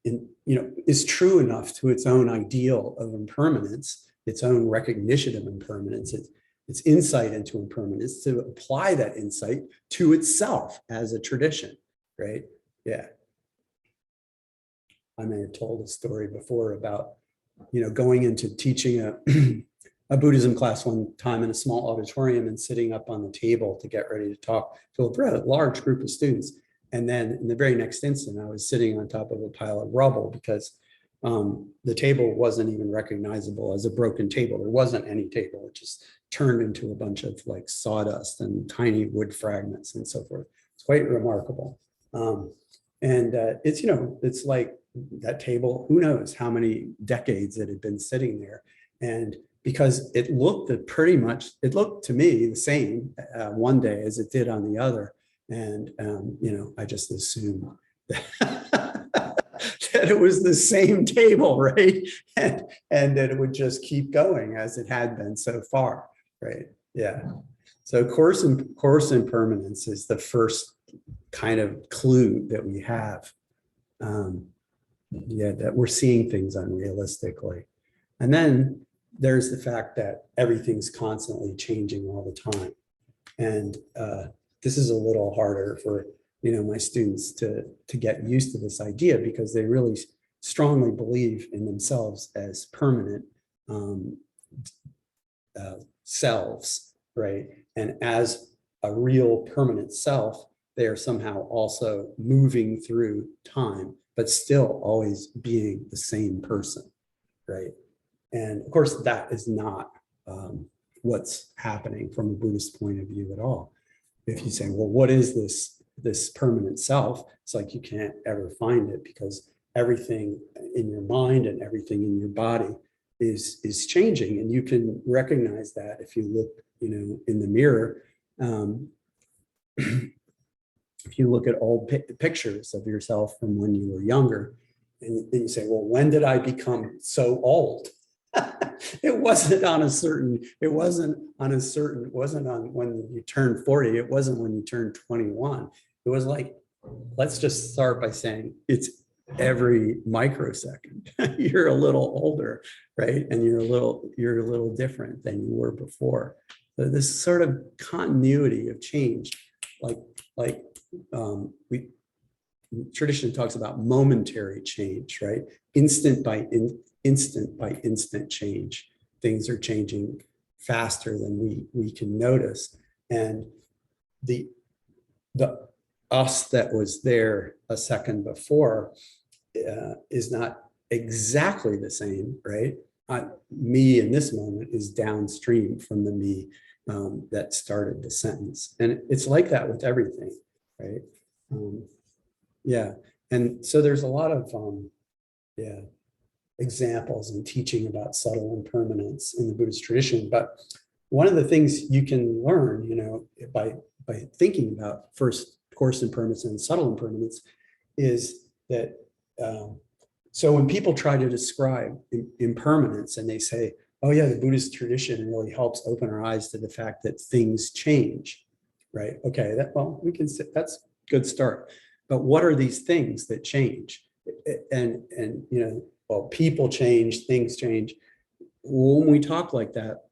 is true enough to its own ideal of impermanence, its own recognition of impermanence, its insight into impermanence, to apply that insight to itself as a tradition, right? Yeah. I may have told a story before about, going into teaching a Buddhism class one time in a small auditorium and sitting up on the table to get ready to talk to a very large group of students. And then in the very next instant, I was sitting on top of a pile of rubble because the table wasn't even recognizable as a broken table. There wasn't any table. It just turned into a bunch of like sawdust and tiny wood fragments and so forth. It's quite remarkable. It's, it's like that table, who knows how many decades it had been sitting there. And because it looked it looked to me the same one day as it did on the other. And, I just assumed that it was the same table, right? And that it would just keep going as it had been so far, right? Yeah. So course impermanence is the first kind of clue that we have. That we're seeing things unrealistically. And then there's the fact that everything's constantly changing all the time. And this is a little harder for my students to get used to this idea, because they really strongly believe in themselves as permanent selves, right? And as a real permanent self, they are somehow also moving through time, but still always being the same person, right? And of course, that is not what's happening from a Buddhist point of view at all. If you say, well, what is this permanent self? It's like you can't ever find it, because everything in your mind and everything in your body is changing. And you can recognize that if you look, in the mirror. If you look at old pictures of yourself from when you were younger, and you say, well, when did I become so old? It wasn't on when you turned 40. It wasn't when you turned 21. It was like, let's just start by saying it's every microsecond. You're a little older, right? And you're a little different than you were before. So this sort of continuity of change, tradition talks about momentary change, right? Instant by instant change. Things are changing faster than we can notice. And the us that was there a second before is not exactly the same, right? Me in this moment is downstream from the me that started the sentence. And it's like that with everything, right? And so there's a lot of examples and teaching about subtle impermanence in the Buddhist tradition. But one of the things you can learn, by thinking about first coarse impermanence and subtle impermanence, is that so when people try to describe impermanence and they say, oh yeah, the Buddhist tradition really helps open our eyes to the fact that things change, right? Okay, we can say that's a good start. But what are these things that change? And people change, things change. When we talk like that,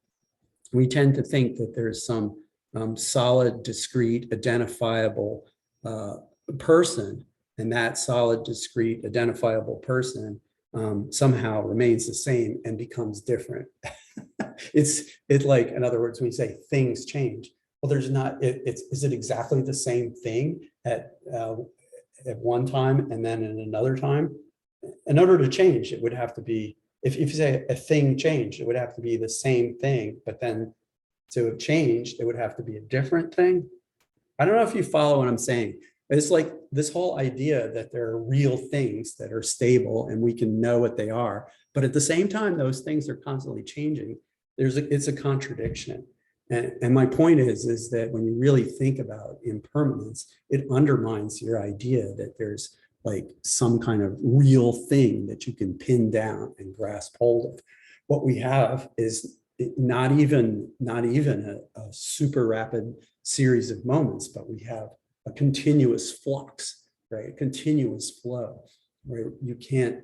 we tend to think that there's some solid, discrete, identifiable person, and that solid, discrete, identifiable person somehow remains the same and becomes different. It's like, in other words, when you say things change, well, there's not. Is it exactly the same thing at one time and then in another time? In order to change, it would have to be, if you say a thing changed, it would have to be the same thing, but then to have changed, it would have to be a different thing. I don't know if you follow what I'm saying. It's like this whole idea that there are real things that are stable and we can know what they are, but at the same time, those things are constantly changing. It's a contradiction. And my point is that when you really think about impermanence, it undermines your idea that there's like some kind of real thing that you can pin down and grasp hold of. What we have is not even a super rapid series of moments, but we have a continuous flux, right? A continuous flow, where you can't,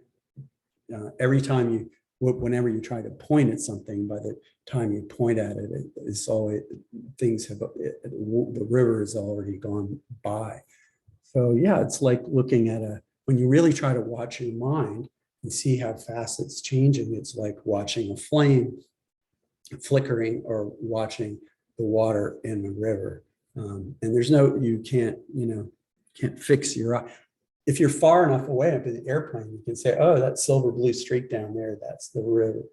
every time whenever you try to point at something, by the time you point at it, it's always, the river has already gone by. So yeah, it's like looking at when you really try to watch your mind and see how fast it's changing, it's like watching a flame flickering or watching the water in the river. And you can't, can't fix your eye. If you're far enough away up in the airplane, you can say, oh, that silver blue streak down there, that's the river.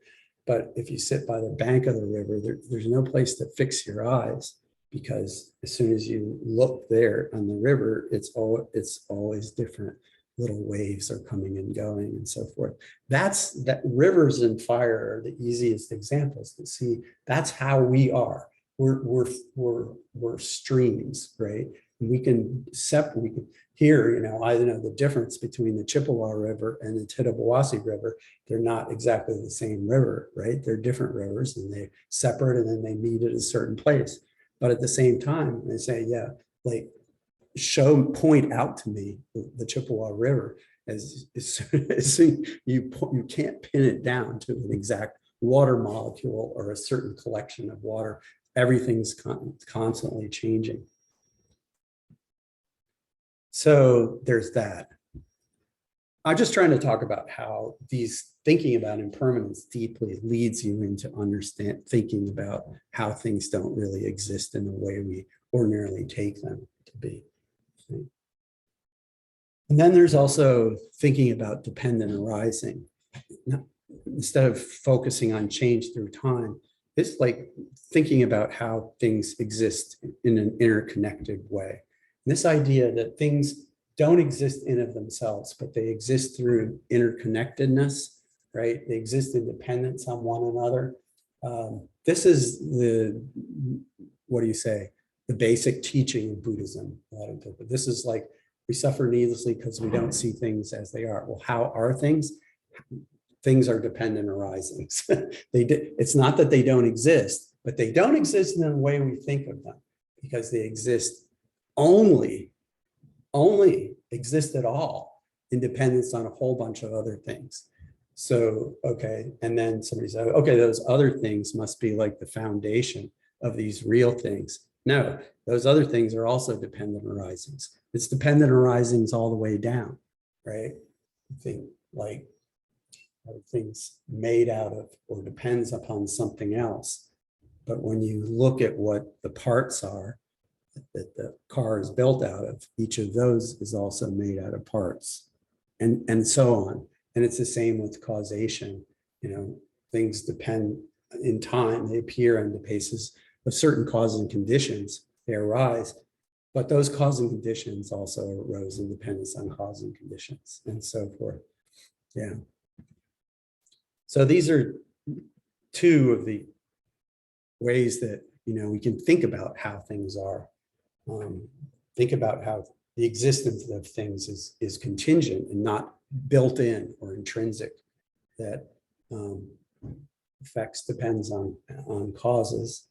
But if you sit by the bank of the river, there's no place to fix your eyes, because as soon as you look there on the river, it's always different. Little waves are coming and going and so forth. That rivers and fire are the easiest examples to see. That's how we are. We're streams, right? And we can here, I know the difference between the Chippewa River and the Tittabawassee River. They're not exactly the same river, right? They're different rivers, and they separate, and then they meet at a certain place. But at the same time, they say, yeah, like point out to me the Chippewa River as soon you can't pin it down to an exact water molecule or a certain collection of water. Everything's constantly changing. So there's that. I'm just trying to talk about how these thinking about impermanence deeply leads you into thinking about how things don't really exist in the way we ordinarily take them to be. And then there's also thinking about dependent arising. Instead of focusing on change through time, it's like thinking about how things exist in an interconnected way. And this idea that things don't exist in of themselves, but they exist through interconnectedness, right? They exist in dependence on one another. This is the basic teaching of Buddhism. This is like, we suffer needlessly because we don't see things as they are. Well, how are things? Things are dependent arisings. It's not that they don't exist, but they don't exist in the way we think of them, because they exist only exist at all in dependence on a whole bunch of other things. So, okay, and then somebody said, okay, those other things must be like the foundation of these real things. No, those other things are also dependent arisings. It's dependent arisings all the way down, right? I think like things made out of or depends upon something else. But when you look at what the parts are that the car is built out of, each of those is also made out of parts, and so on. And it's the same with causation. Things depend in time, they appear on the basis of certain causes and conditions, they arise, but those causes and conditions also arose in dependence on causes and conditions, and so forth. Yeah. So these are two of the ways that we can think about how things are. Think about how the existence of things is contingent and not built in or intrinsic. That effects depends on causes.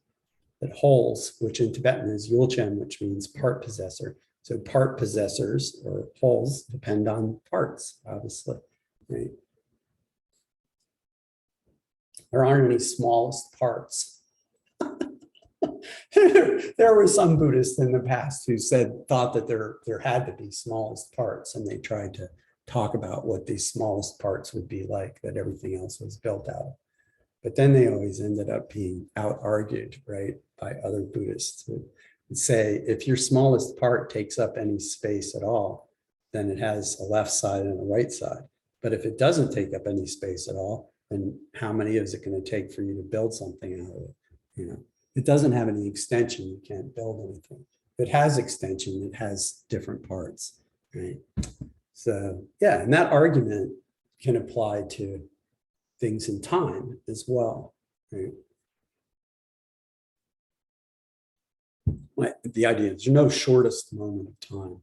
That wholes, which in Tibetan is yulchen, which means part possessor. So part possessors or wholes depend on parts, obviously. Right? There aren't any smallest parts. There were some Buddhists in the past who thought that there had to be smallest parts, and they tried to talk about what these smallest parts would be like, that everything else was built out of. But then they always ended up being out-argued, right, by other Buddhists who would say, if your smallest part takes up any space at all, then it has a left side and a right side. But if it doesn't take up any space at all, then how many is it going to take for you to build something out of it? It doesn't have any extension, you can't build anything. If it has extension, it has different parts, right? So yeah, and that argument can apply to things in time as well, right? The idea is there's no shortest moment of time.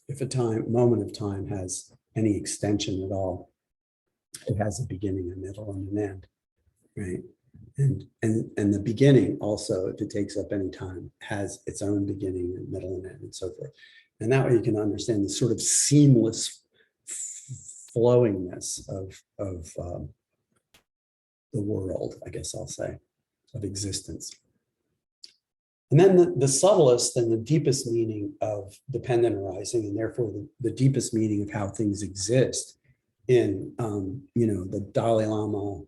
If a moment of time has any extension at all, it has a beginning, a middle, and an end, right? And the beginning also, if it takes up any time, has its own beginning and middle and end and so forth. And that way you can understand the sort of seamless flowingness of the world, I guess I'll say, of existence. And then the subtlest and the deepest meaning of dependent arising, and therefore the deepest meaning of how things exist in the Dalai Lama,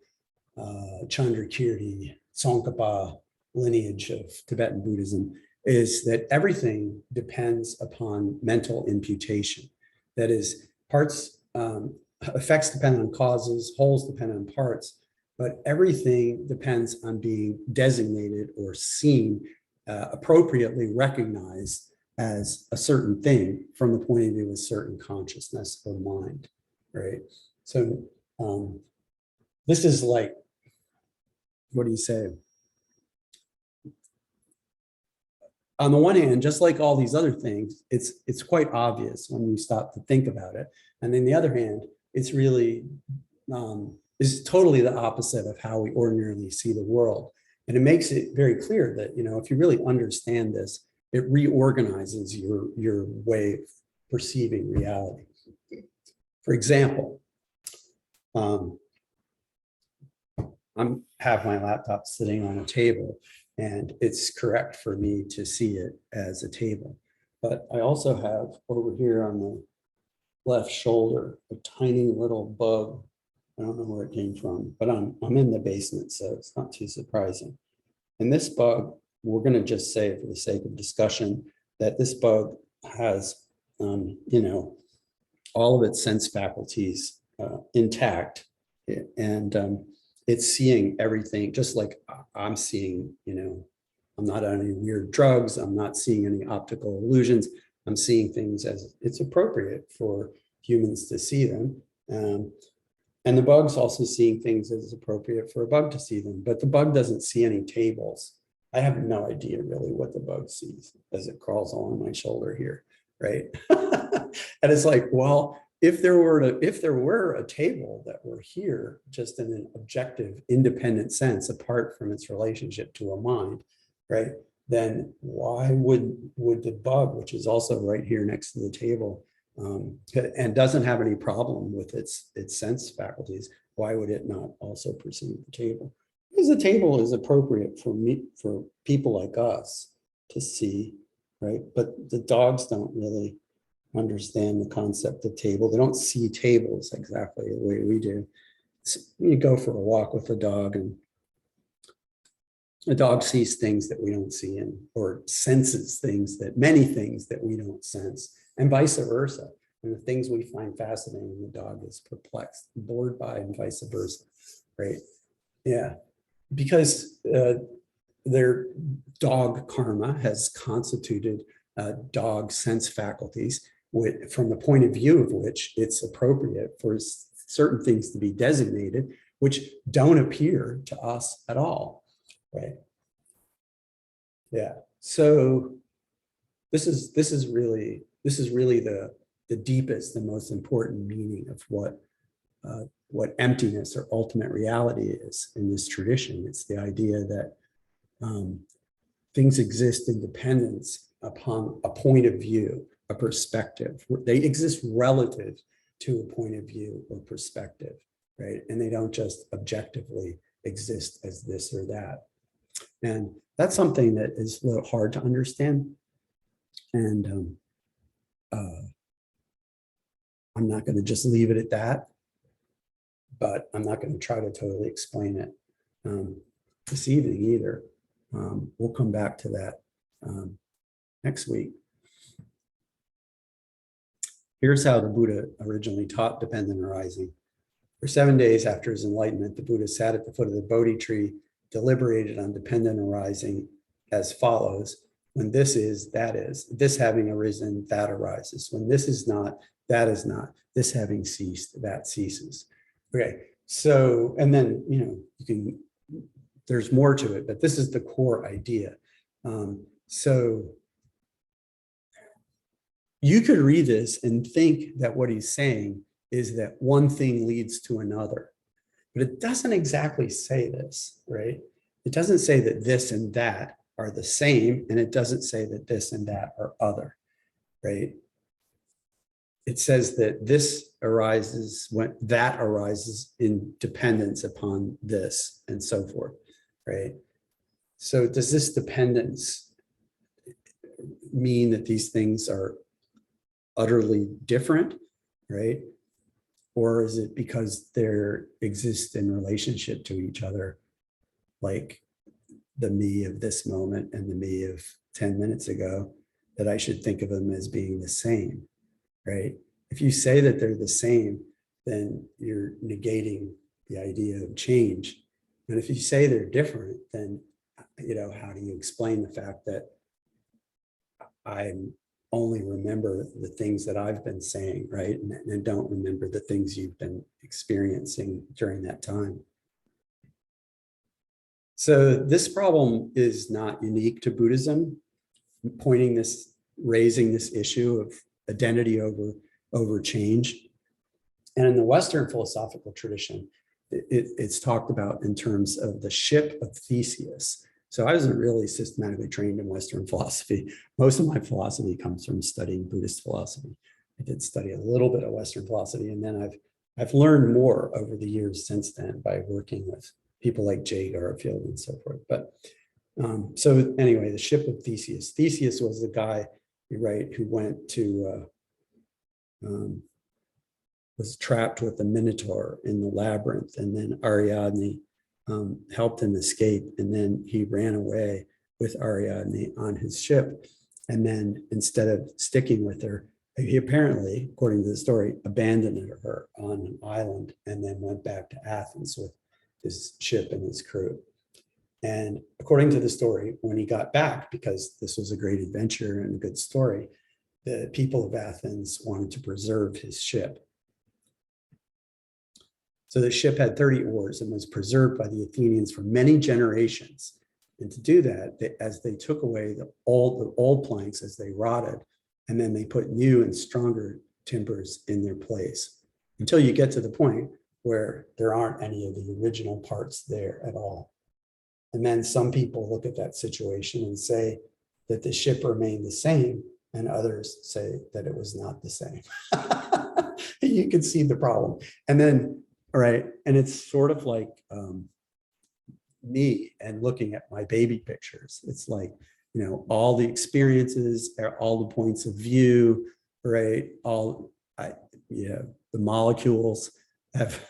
Chandrakirti, Tsongkhapa lineage of Tibetan Buddhism, is that everything depends upon mental imputation. That is, effects depend on causes, wholes depend on parts, but everything depends on being designated or seen, appropriately recognized as a certain thing from the point of view of a certain consciousness or mind, right? So this is like, what do you say? On the one hand, just like all these other things, it's quite obvious when you stop to think about it. And then the other hand, it's really is totally the opposite of how we ordinarily see the world. And it makes it very clear that, if you really understand this, it reorganizes your way of perceiving reality. For example, I have my laptop sitting on a table, and it's correct for me to see it as a table. But I also have over here on the left shoulder a tiny little bug. I don't know where it came from, but I'm in the basement, so it's not too surprising. And this bug, we're going to just say for the sake of discussion that this bug has, all of its sense faculties intact, and it's seeing everything just like I'm seeing. I'm not on any weird drugs. I'm not seeing any optical illusions. I'm seeing things as it's appropriate for humans to see them. And the bug's also seeing things as appropriate for a bug to see them, but the bug doesn't see any tables. I have no idea really what the bug sees as it crawls along my shoulder here, right? And it's like, well, if there were a table that were here, just in an objective, independent sense, apart from its relationship to a mind, right? Then why would the bug, which is also right here next to the table, and doesn't have any problem with its sense faculties, why would it not also perceive the table? Because the table is appropriate for people like us to see, right? But the dogs don't really understand the concept of table. They don't see tables exactly the way we do. So you go for a walk with a dog, and a dog sees things that we don't see, or senses many things that we don't sense, and vice versa. And the things we find fascinating, the dog is perplexed, bored by, and vice versa, right? Yeah, because their dog karma has constituted dog sense faculties, from the point of view of which it's appropriate for certain things to be designated, which don't appear to us at all, right? Yeah. So this is really the deepest, the most important meaning of what emptiness or ultimate reality is in this tradition. It's the idea that things exist in dependence upon a point of view, a perspective. They exist relative to a point of view or perspective, right? And they don't just objectively exist as this or that. And that's something that is a little hard to understand. And I'm not going to just leave it at that, but I'm not going to try to totally explain it this evening either. We'll come back to that next week. Here's how the Buddha originally taught dependent arising. For 7 days after his enlightenment, the Buddha sat at the foot of the Bodhi tree, deliberated on dependent arising as follows: when this is, that is; this having arisen, that arises; when this is not, that is not; this having ceased, that ceases. Okay, so, and then, there's more to it, but this is the core idea. So you could read this and think that what he's saying is that one thing leads to another, but it doesn't exactly say this, right? It doesn't say that this and that are the same, and it doesn't say that this and that are other, right? It says that this arises when that arises in dependence upon this, and so forth, right? So does this dependence mean that these things are utterly different, right? Or is it because they exist in relationship to each other, like the me of this moment and the me of 10 minutes ago, that I should think of them as being the same, right? If you say that they're the same, then you're negating the idea of change. And if you say they're different, then, how do you explain the fact that I only remember the things that I've been saying, right? And don't remember the things you've been experiencing during that time. So this problem is not unique to Buddhism, raising this issue of identity over change. And in the Western philosophical tradition, it's talked about in terms of the ship of Theseus. So I wasn't really systematically trained in Western philosophy. Most of my philosophy comes from studying Buddhist philosophy. I did study a little bit of Western philosophy, and then I've learned more over the years since then by working with people like Jay Garfield and so forth. But so anyway, the ship of Theseus. Theseus was the guy, right, who went to was trapped with the Minotaur in the labyrinth, and then Ariadne helped him escape, and then he ran away with Ariadne on his ship. And then instead of sticking with her, he apparently, according to the story, abandoned her on an island and then went back to Athens with his ship and his crew. And according to the story, when he got back, because this was a great adventure and a good story, the people of Athens wanted to preserve his ship. So the ship had 30 oars and was preserved by the Athenians for many generations. And to do that, as they took away all the old planks as they rotted, and then they put new and stronger timbers in their place, until you get to the point where there aren't any of the original parts there at all. And then some people look at that situation and say that the ship remained the same, and others say that it was not the same. You can see the problem. And then, all right, and it's sort of like me and looking at my baby pictures. It's like, all the experiences, all the points of view, right? The molecules have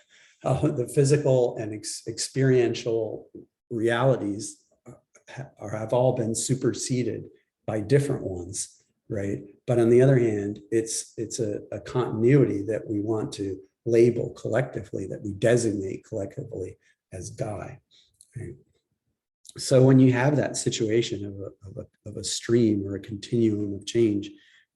the physical and experiential realities have all been superseded by different ones, right? But on the other hand, it's a continuity that we want to label collectively, that we designate collectively as Guy. Right? So when you have that situation of a stream or a continuum of change,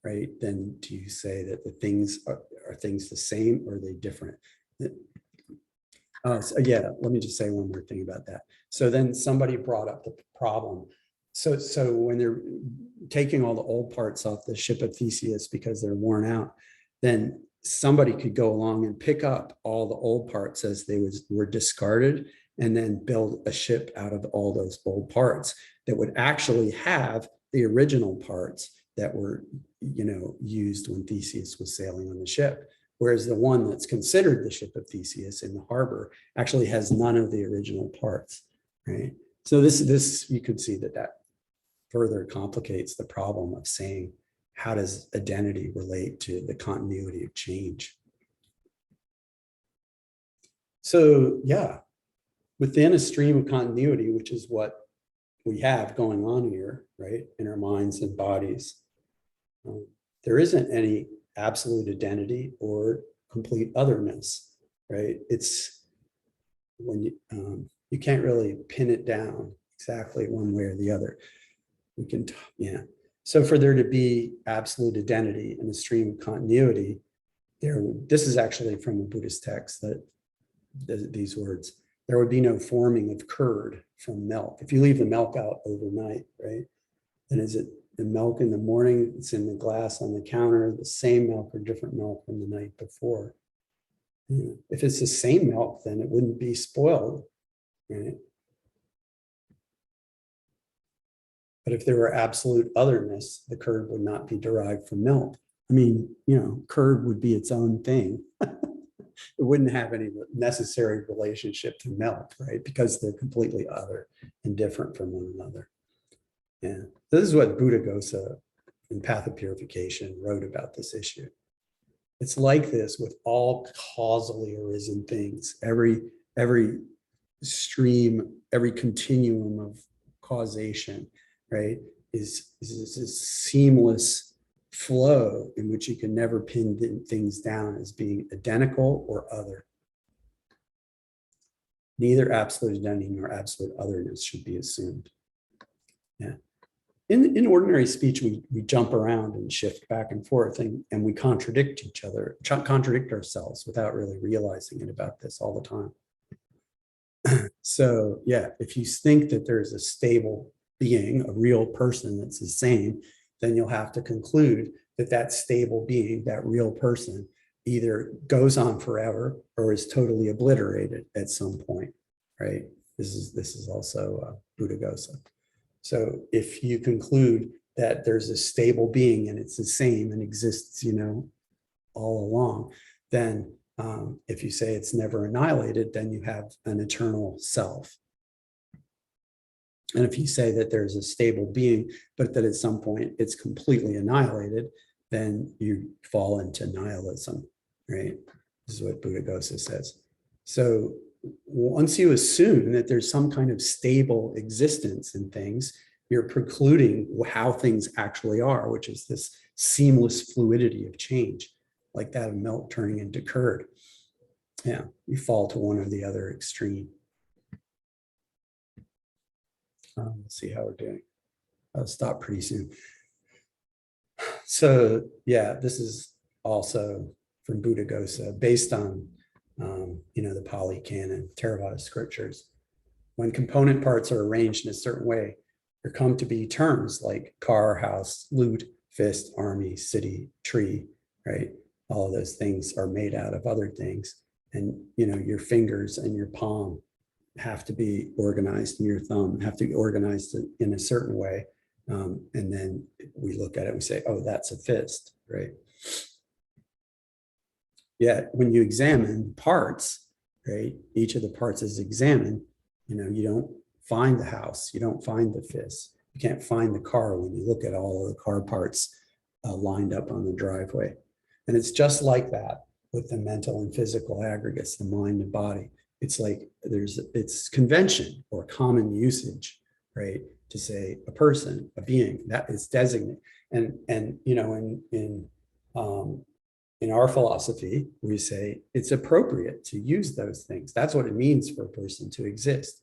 right, then do you say that the things are things the same, or are they different? So yeah, let me just say one more thing about that. So then somebody brought up the problem. So when they're taking all the old parts off the ship of Theseus because they're worn out, then somebody could go along and pick up all the old parts as they were discarded, and then build a ship out of all those old parts that would actually have the original parts that were, used when Theseus was sailing on the ship. Whereas the one that's considered the ship of Theseus in the harbor actually has none of the original parts, right? So this you could see that further complicates the problem of saying, how does identity relate to the continuity of change? So yeah, within a stream of continuity, which is what we have going on here, right, in our minds and bodies, there isn't any absolute identity or complete otherness, right? It's when you can't really pin it down exactly one way or the other. We can, So for there to be absolute identity in a stream of continuity, this is actually from a Buddhist text, that these words, there would be no forming of curd from milk. If you leave the milk out overnight, right, then is it the milk in the morning, it's in the glass on the counter, the same milk or different milk from the night before? If it's the same milk, then it wouldn't be spoiled, right? But if there were absolute otherness, the curd would not be derived from milk. I mean, curd would be its own thing. It wouldn't have any necessary relationship to milk, right? Because they're completely other and different from one another. Yeah, this is what Buddhaghosa in Path of Purification wrote about this issue. It's like this with all causally arisen things. Every stream, every continuum of causation, right, is this seamless flow in which you can never pin things down as being identical or other. Neither absolute identity nor absolute otherness should be assumed. Yeah. In ordinary speech, we jump around and shift back and forth, and we contradict each other, contradict ourselves without really realizing it about this all the time. So yeah, if you think that there's a stable being, a real person that's the same, then you'll have to conclude that that stable being, that real person, either goes on forever or is totally obliterated at some point, right? This is also Buddhaghosa. So if you conclude that there's a stable being and it's the same and exists, all along, then if you say it's never annihilated, then you have an eternal self. And if you say that there's a stable being, but that at some point it's completely annihilated, then you fall into nihilism, right? This is what Buddhaghosa says. So once you assume that there's some kind of stable existence in things, you're precluding how things actually are, which is this seamless fluidity of change, like that of milk turning into curd. Yeah, you fall to one or the other extreme. Let's see how we're doing. I'll stop pretty soon. So yeah, this is also from Buddhaghosa, based on the Pali Canon, Theravada scriptures. When component parts are arranged in a certain way, there come to be terms like car, house, lute, fist, army, city, tree, right? All of those things are made out of other things. And your fingers and your palm have to be organized, and your thumb have to be organized in a certain way. And then we look at it and we say, oh, that's a fist, right? Yet when you examine parts, right, each of the parts is examined, you don't find the house, you don't find the fist, you can't find the car when you look at all of the car parts lined up on the driveway. And it's just like that with the mental and physical aggregates, the mind and body. It's like it's convention or common usage, right, to say a person, a being, that is designated. And in our philosophy, we say it's appropriate to use those things. That's what it means for a person to exist,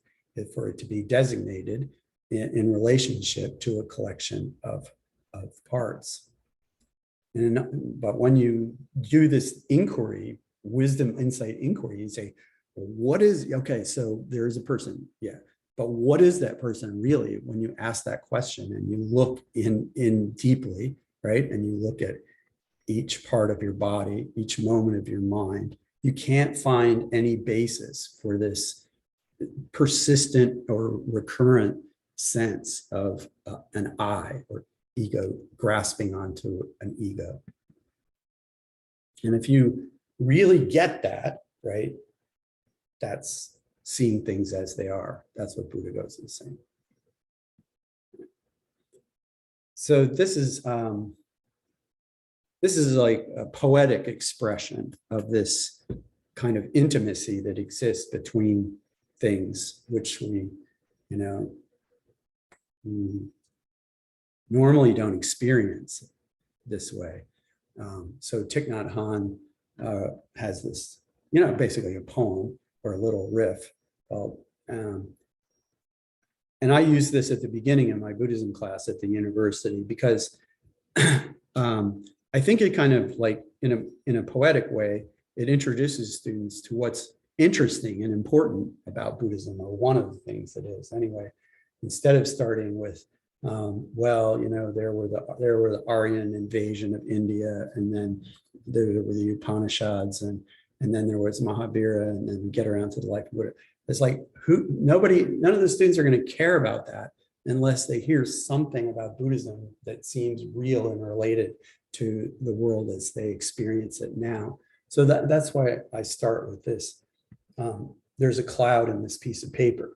for it to be designated in relationship to a collection of parts. But when you do this inquiry, wisdom, insight inquiry, you say, what is, okay, so there's a person, yeah, but what is that person really? When you ask that question and you look in deeply, right, and you look at each part of your body, each moment of your mind, you can't find any basis for this persistent or recurrent sense of an I or ego grasping onto an ego. And if you really get that, right, that's seeing things as they are. That's what Buddhaghosa is saying. So this is like a poetic expression of this kind of intimacy that exists between things, which we normally don't experience this way. So Thich Nhat Hanh has this, basically a poem or a little riff called, and I use this at the beginning of my Buddhism class at the university because I think it kind of like in a poetic way, it introduces students to what's interesting and important about Buddhism, or one of the things it is anyway. Instead of starting with, there were the Aryan invasion of India, and then there were the Upanishads, and then there was Mahabharata, and then we get around to the life of Buddha. It's like none of the students are going to care about that unless they hear something about Buddhism that seems real and related to the world as they experience it now. So that's why I start with this. There's a cloud in this piece of paper.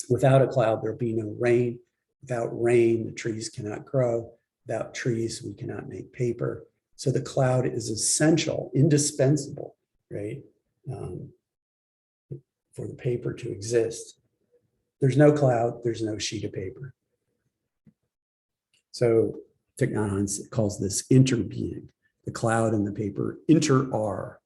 Without a cloud, there'll be no rain. Without rain, the trees cannot grow. Without trees, we cannot make paper. So the cloud is essential, indispensable, right, for the paper to exist. There's no cloud, there's no sheet of paper. So Thich Nhat Hanh calls this interbeing. The cloud and the paper inter-are.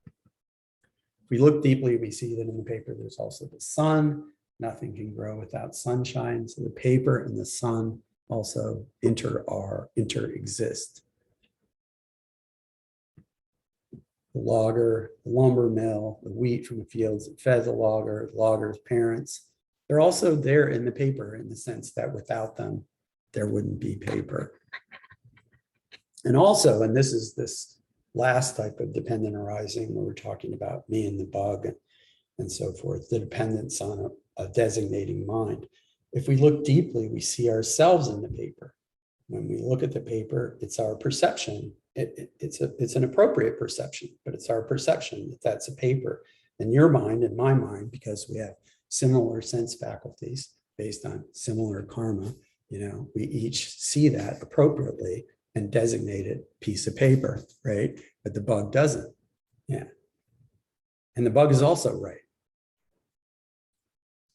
If we look deeply, we see that in the paper, there's also the sun. Nothing can grow without sunshine. So the paper and the sun also inter-are, inter-exist. The logger, the lumber mill, the wheat from the fields that fed the logger's parents, they're also there in the paper in the sense that without them, there wouldn't be paper. And also, and this is this last type of dependent arising where we're talking about me and the bug and so forth, the dependence on a designating mind. If we look deeply, we see ourselves in the paper. When we look at the paper, it's our perception. It's an appropriate perception, but it's our perception that that's a paper. In your mind and my mind, because we have similar sense faculties based on similar karma, we each see that appropriately and designate it piece of paper, right? But the bug doesn't. Yeah. And the bug is also right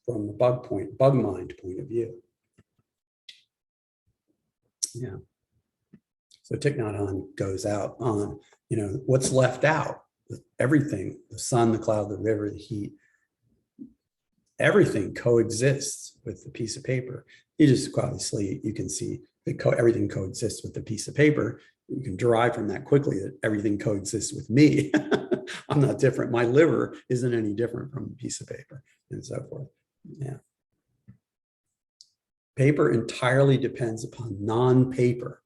from the bug mind point of view. Yeah. So Thich Nhat Hanh goes out on, what's left out, everything, the sun, the cloud, the river, the heat, everything coexists with the piece of paper. You just obviously, you can see that everything coexists with the piece of paper. You can derive from that quickly that everything coexists with me. I'm not different. My liver isn't any different from a piece of paper and so forth. Yeah. Paper entirely depends upon non-paper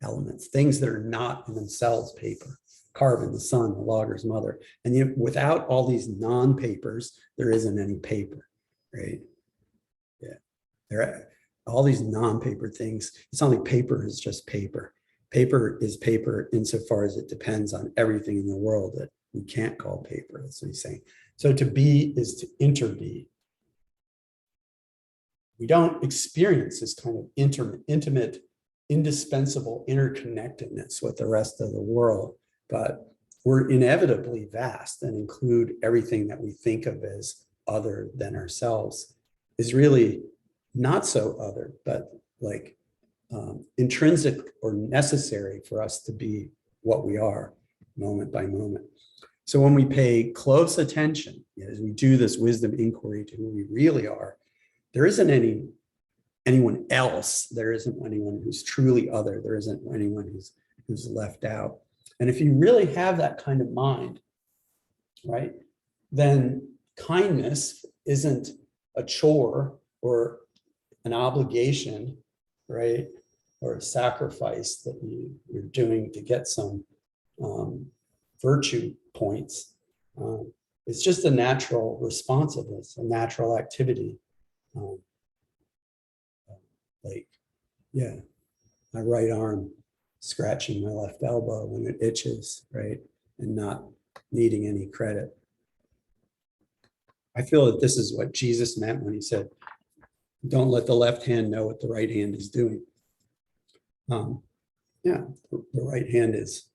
elements, things that are not in themselves paper. Carbon, the sun, the logger's mother. And without all these non-papers, there isn't any paper, right? Yeah. There are all these non-paper things. It's not like paper is just paper. Paper is paper insofar as it depends on everything in the world that we can't call paper. That's what he's saying. So to be is to interbe. We don't experience this kind of intimate, indispensable interconnectedness with the rest of the world, but we're inevitably vast and include everything that we think of as other than ourselves is really not so other, but like intrinsic or necessary for us to be what we are moment by moment. So when we pay close attention, as we do this wisdom inquiry to who we really are, there isn't anyone else. There isn't anyone who's truly other. There isn't anyone who's left out. And if you really have that kind of mind, right, then kindness isn't a chore or an obligation, right, or a sacrifice that you're doing to get some virtue points. It's just a natural responsiveness, a natural activity. Like, yeah, my right arm scratching my left elbow when it itches, right? And not needing any credit. I feel that this is what Jesus meant when he said, don't let the left hand know what the right hand is doing. Yeah, the right hand is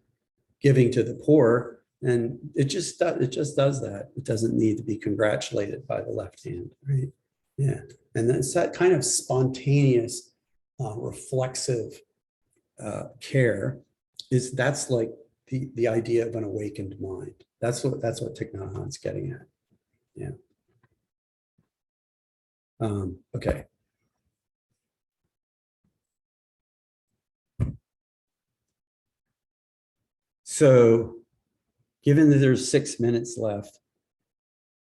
giving to the poor, and it just does that. It doesn't need to be congratulated by the left hand, right? Yeah, and it's that kind of spontaneous, reflexive care that's like the idea of an awakened mind. That's what Thich Nhat Hanh's getting at. Yeah. Okay. So, given that there's 6 minutes left,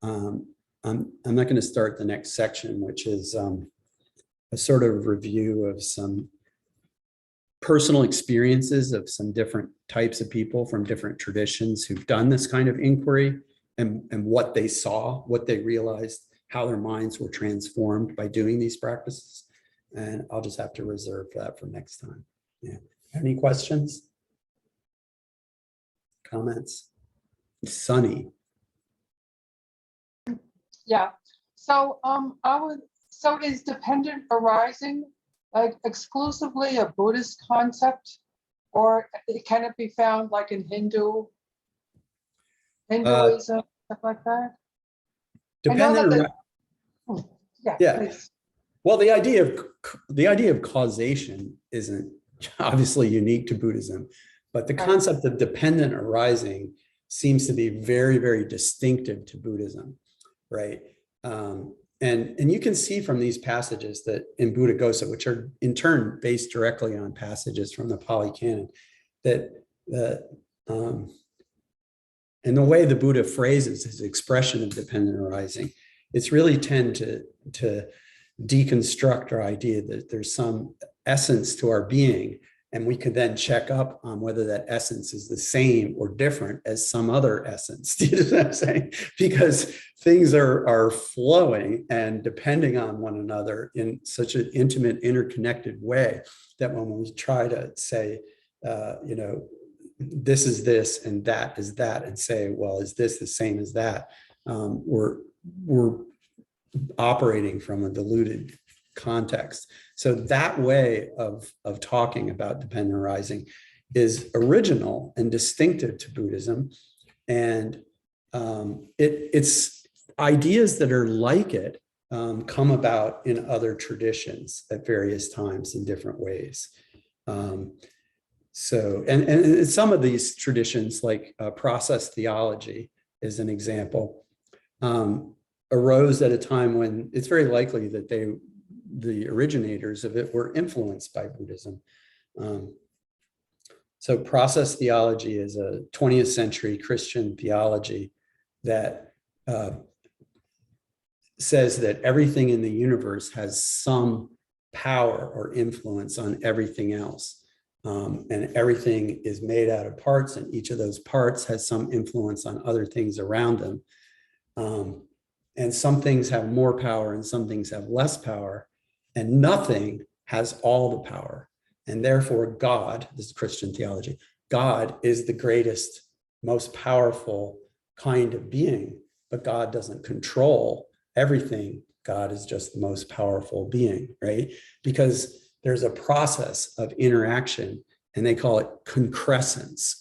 I'm not going to start the next section, which is a sort of review of some personal experiences of some different types of people from different traditions who've done this kind of inquiry and what they saw, what they realized, how their minds were transformed by doing these practices. And I'll just have to reserve that for next time. Yeah. Any questions? Comments? It's sunny. Yeah. So so is dependent arising like exclusively a Buddhist concept, or can it be found like in Hinduism, stuff like that? Dependent. Yeah. Yeah. Please. Well, the idea of causation isn't obviously unique to Buddhism, but the Right. concept of dependent arising seems to be very, very distinctive to Buddhism, right? And you can see from these passages that in Buddhaghosa, which are in turn based directly on passages from the Pali Canon, that and the way the Buddha phrases his expression of dependent arising, it's really tend to deconstruct our idea that there's some essence to our being, and we could then check up on whether that essence is the same or different as some other essence. Do you know what I'm saying? Because things are flowing and depending on one another in such an intimate, interconnected way that when we try to say, this is this and that is that, and say, well, is this the same as that? We're operating from a diluted context. So that way of talking about dependent arising is original and distinctive to Buddhism. And it's ideas that are like it come about in other traditions at various times in different ways. So, and some of these traditions, like process theology is an example, arose at a time when it's very likely that the originators of it were influenced by Buddhism. So process theology is a 20th century Christian theology that says that everything in the universe has some power or influence on everything else. And everything is made out of parts, and each of those parts has some influence on other things around them. And some things have more power and some things have less power, and nothing has all the power. And therefore God, this is Christian theology, God is the greatest, most powerful kind of being, but God doesn't control everything. God is just the most powerful being, right? Because there's a process of interaction, and they call it concrescence.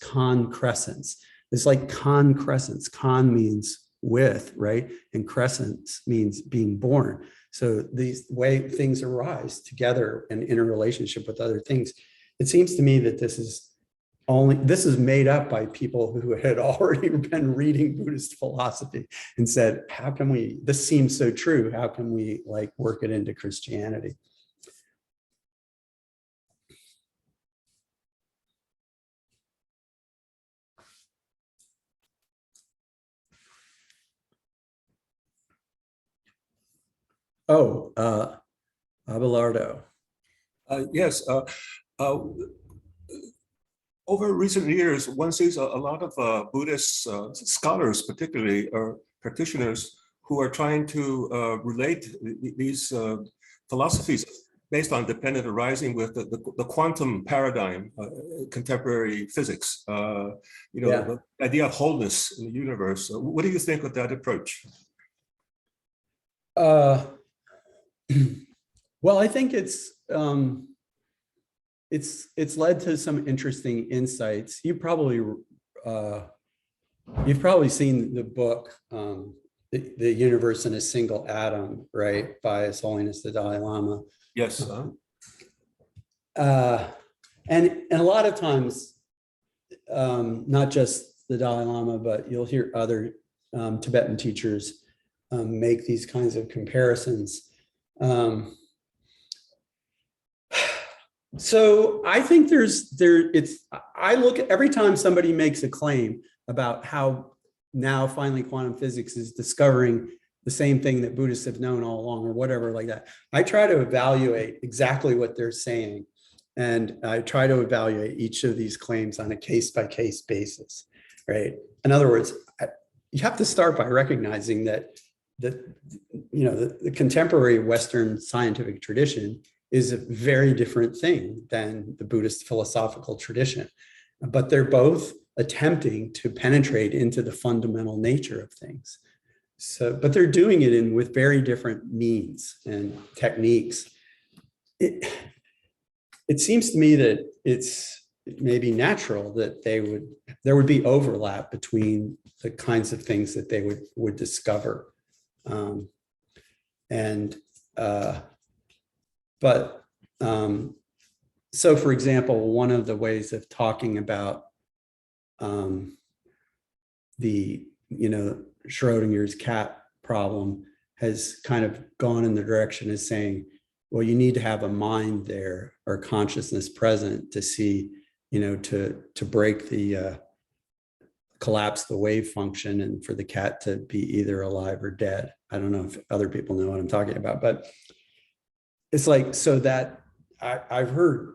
It's like concrescence. Con means with, right? And crescence means being born. So these way things arise together and in a relationship with other things. It seems to me that this is made up by people who had already been reading Buddhist philosophy and said, this seems so true. How can we like work it into Christianity? Oh, Abelardo. Yes. Over recent years, one sees a lot of Buddhist scholars, particularly, or practitioners, who are trying to relate these philosophies based on dependent arising with the quantum paradigm, contemporary physics, the idea of wholeness in the universe. What do you think of that approach? Well, I think it's led to some interesting insights. You've probably seen the book, the Universe in a Single Atom, right, by His Holiness the Dalai Lama. Yes. And a lot of times, not just the Dalai Lama, but you'll hear other Tibetan teachers make these kinds of comparisons. So I think I look at every time somebody makes a claim about how now finally quantum physics is discovering the same thing that Buddhists have known all along or whatever like that. I try to evaluate exactly what they're saying. And I try to evaluate each of these claims on a case-by-case basis, right? In other words, you have to start by recognizing that the contemporary Western scientific tradition is a very different thing than the Buddhist philosophical tradition. But they're both attempting to penetrate into the fundamental nature of things. So, but they're doing it with very different means and techniques. It seems to me that it's maybe natural that there would be overlap between the kinds of things that they would discover. But so, for example, one of the ways of talking about the, Schrodinger's cat problem has kind of gone in the direction of saying, well, you need to have a mind there or consciousness present to see, to break the collapse the wave function and for the cat to be either alive or dead. I don't know if other people know what I'm talking about, but it's like, so that I've heard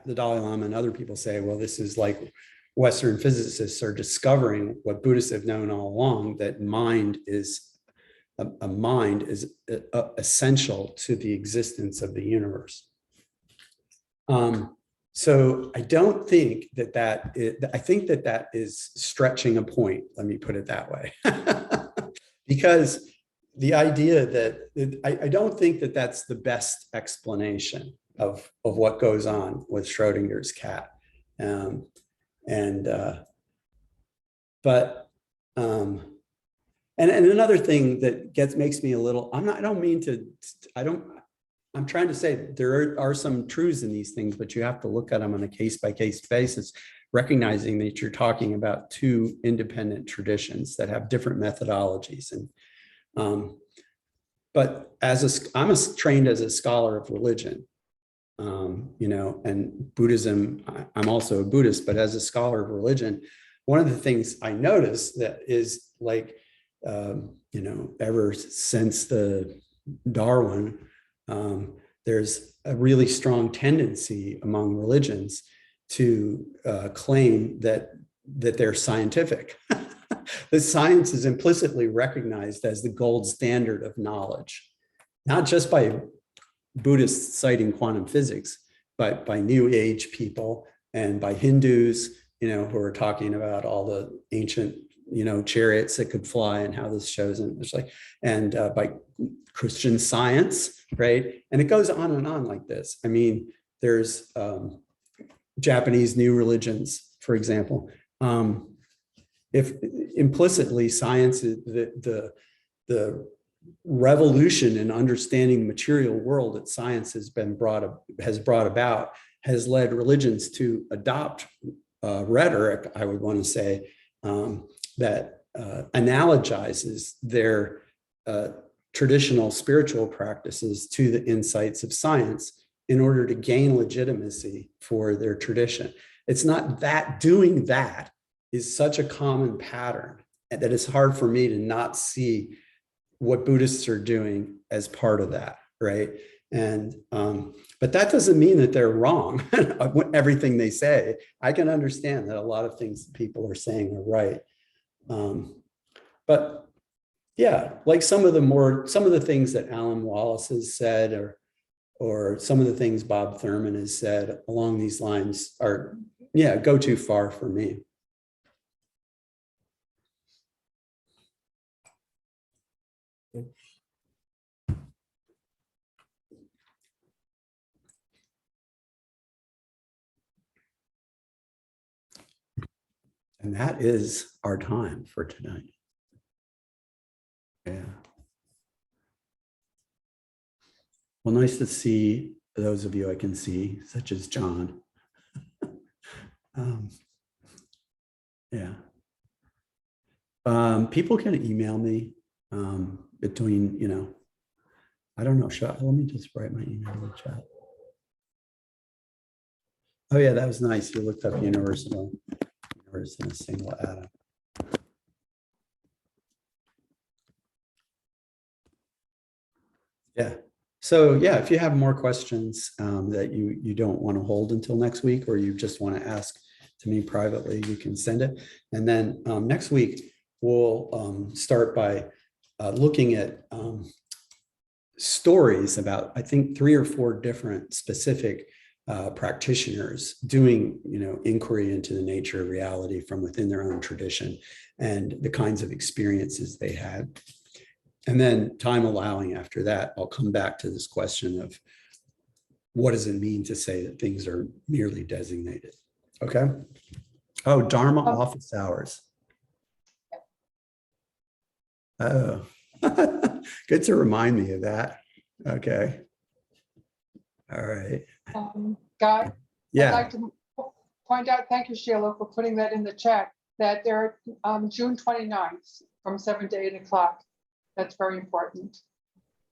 the Dalai Lama and other people say, well, this is like Western physicists are discovering what Buddhists have known all along, that mind is essential to the existence of the universe. So I don't think I think that is stretching a point, let me put it that way. Because the idea that I don't think that that's the best explanation of what goes on with Schrodinger's cat. And another thing that makes me a little, I'm trying to say there are some truths in these things, but you have to look at them on a case-by-case basis, recognizing that you're talking about two independent traditions that have different methodologies. And but I'm trained as a scholar of religion, and Buddhism, I'm also a Buddhist, but as a scholar of religion, one of the things I notice that is like, ever since the Darwin, there's a really strong tendency among religions to claim that they're scientific. That science is implicitly recognized as the gold standard of knowledge, not just by Buddhists citing quantum physics, but by New Age people and by Hindus, who are talking about all the ancient, chariots that could fly and how this shows, and it's like, and by Christian Science, right? And it goes on and on like this. I mean, there's Japanese new religions, for example. If implicitly science is the revolution in understanding the material world that science has brought about has led religions to adopt rhetoric, I would want to say, that analogizes their traditional spiritual practices to the insights of science in order to gain legitimacy for their tradition. It's not that doing that is such a common pattern that it's hard for me to not see what Buddhists are doing as part of that, right? And but that doesn't mean that they're wrong. Everything they say, I can understand that a lot of things people are saying are right. But yeah, like some of the things that Alan Wallace has said, or some of the things Bob Thurman has said along these lines are, go too far for me. And that is our time for tonight. Yeah. Well, nice to see those of you I can see, such as John. Yeah. People can email me between, I don't know, let me just write my email in the chat. Oh yeah, that was nice. You looked up universal in a single atom. Yeah. So yeah, if you have more questions that you don't want to hold until next week, or you just want to ask to me privately, you can send it. And then next week, we'll start by looking at stories about, I think, 3 or 4 different specific practitioners doing, inquiry into the nature of reality from within their own tradition and the kinds of experiences they had. And then, time allowing, after that, I'll come back to this question of what does it mean to say that things are merely designated? Okay. Oh, Dharma office hours. Oh, good to remind me of that. Okay. All right. Guy, I'd Yeah. like to point out, thank you, Sheila, for putting that in the chat, that they're June 29th from 7 to 8 o'clock. That's very important.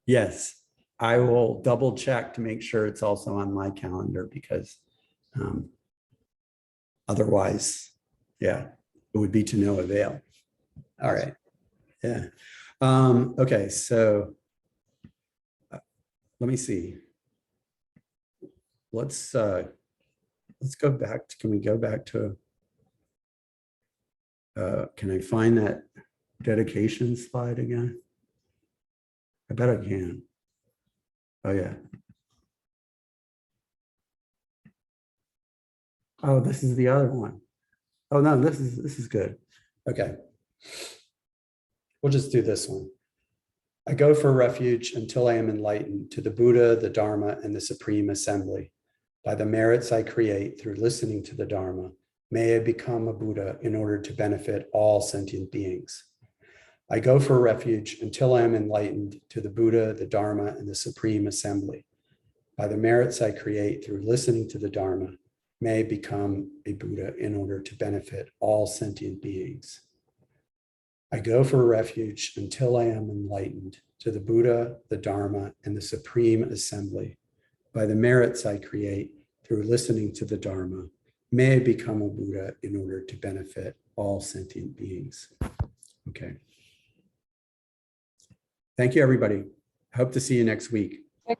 Yes. I will double check to make sure it's also on my calendar because otherwise, yeah, it would be to no avail. All right. Yeah. Okay. So let me see. Let's go back to, can we go back to, can I find that dedication slide again? I bet I can. Oh yeah. Oh, this is the other one. Oh no, this is good. Okay. We'll just do this one. I go for refuge until I am enlightened to the Buddha, the Dharma, and the Supreme Assembly. By the merits I create through listening to the Dharma, may I become a Buddha in order to benefit all sentient beings. I go for refuge until I am enlightened to the Buddha, the Dharma, and the Supreme Assembly. By the merits I create through listening to the Dharma, may I become a Buddha in order to benefit all sentient beings. I go for refuge until I am enlightened to the Buddha, the Dharma, and the Supreme Assembly. By the merits I create through listening to the Dharma, may I become a Buddha in order to benefit all sentient beings. Okay. Thank you, everybody. Hope to see you next week.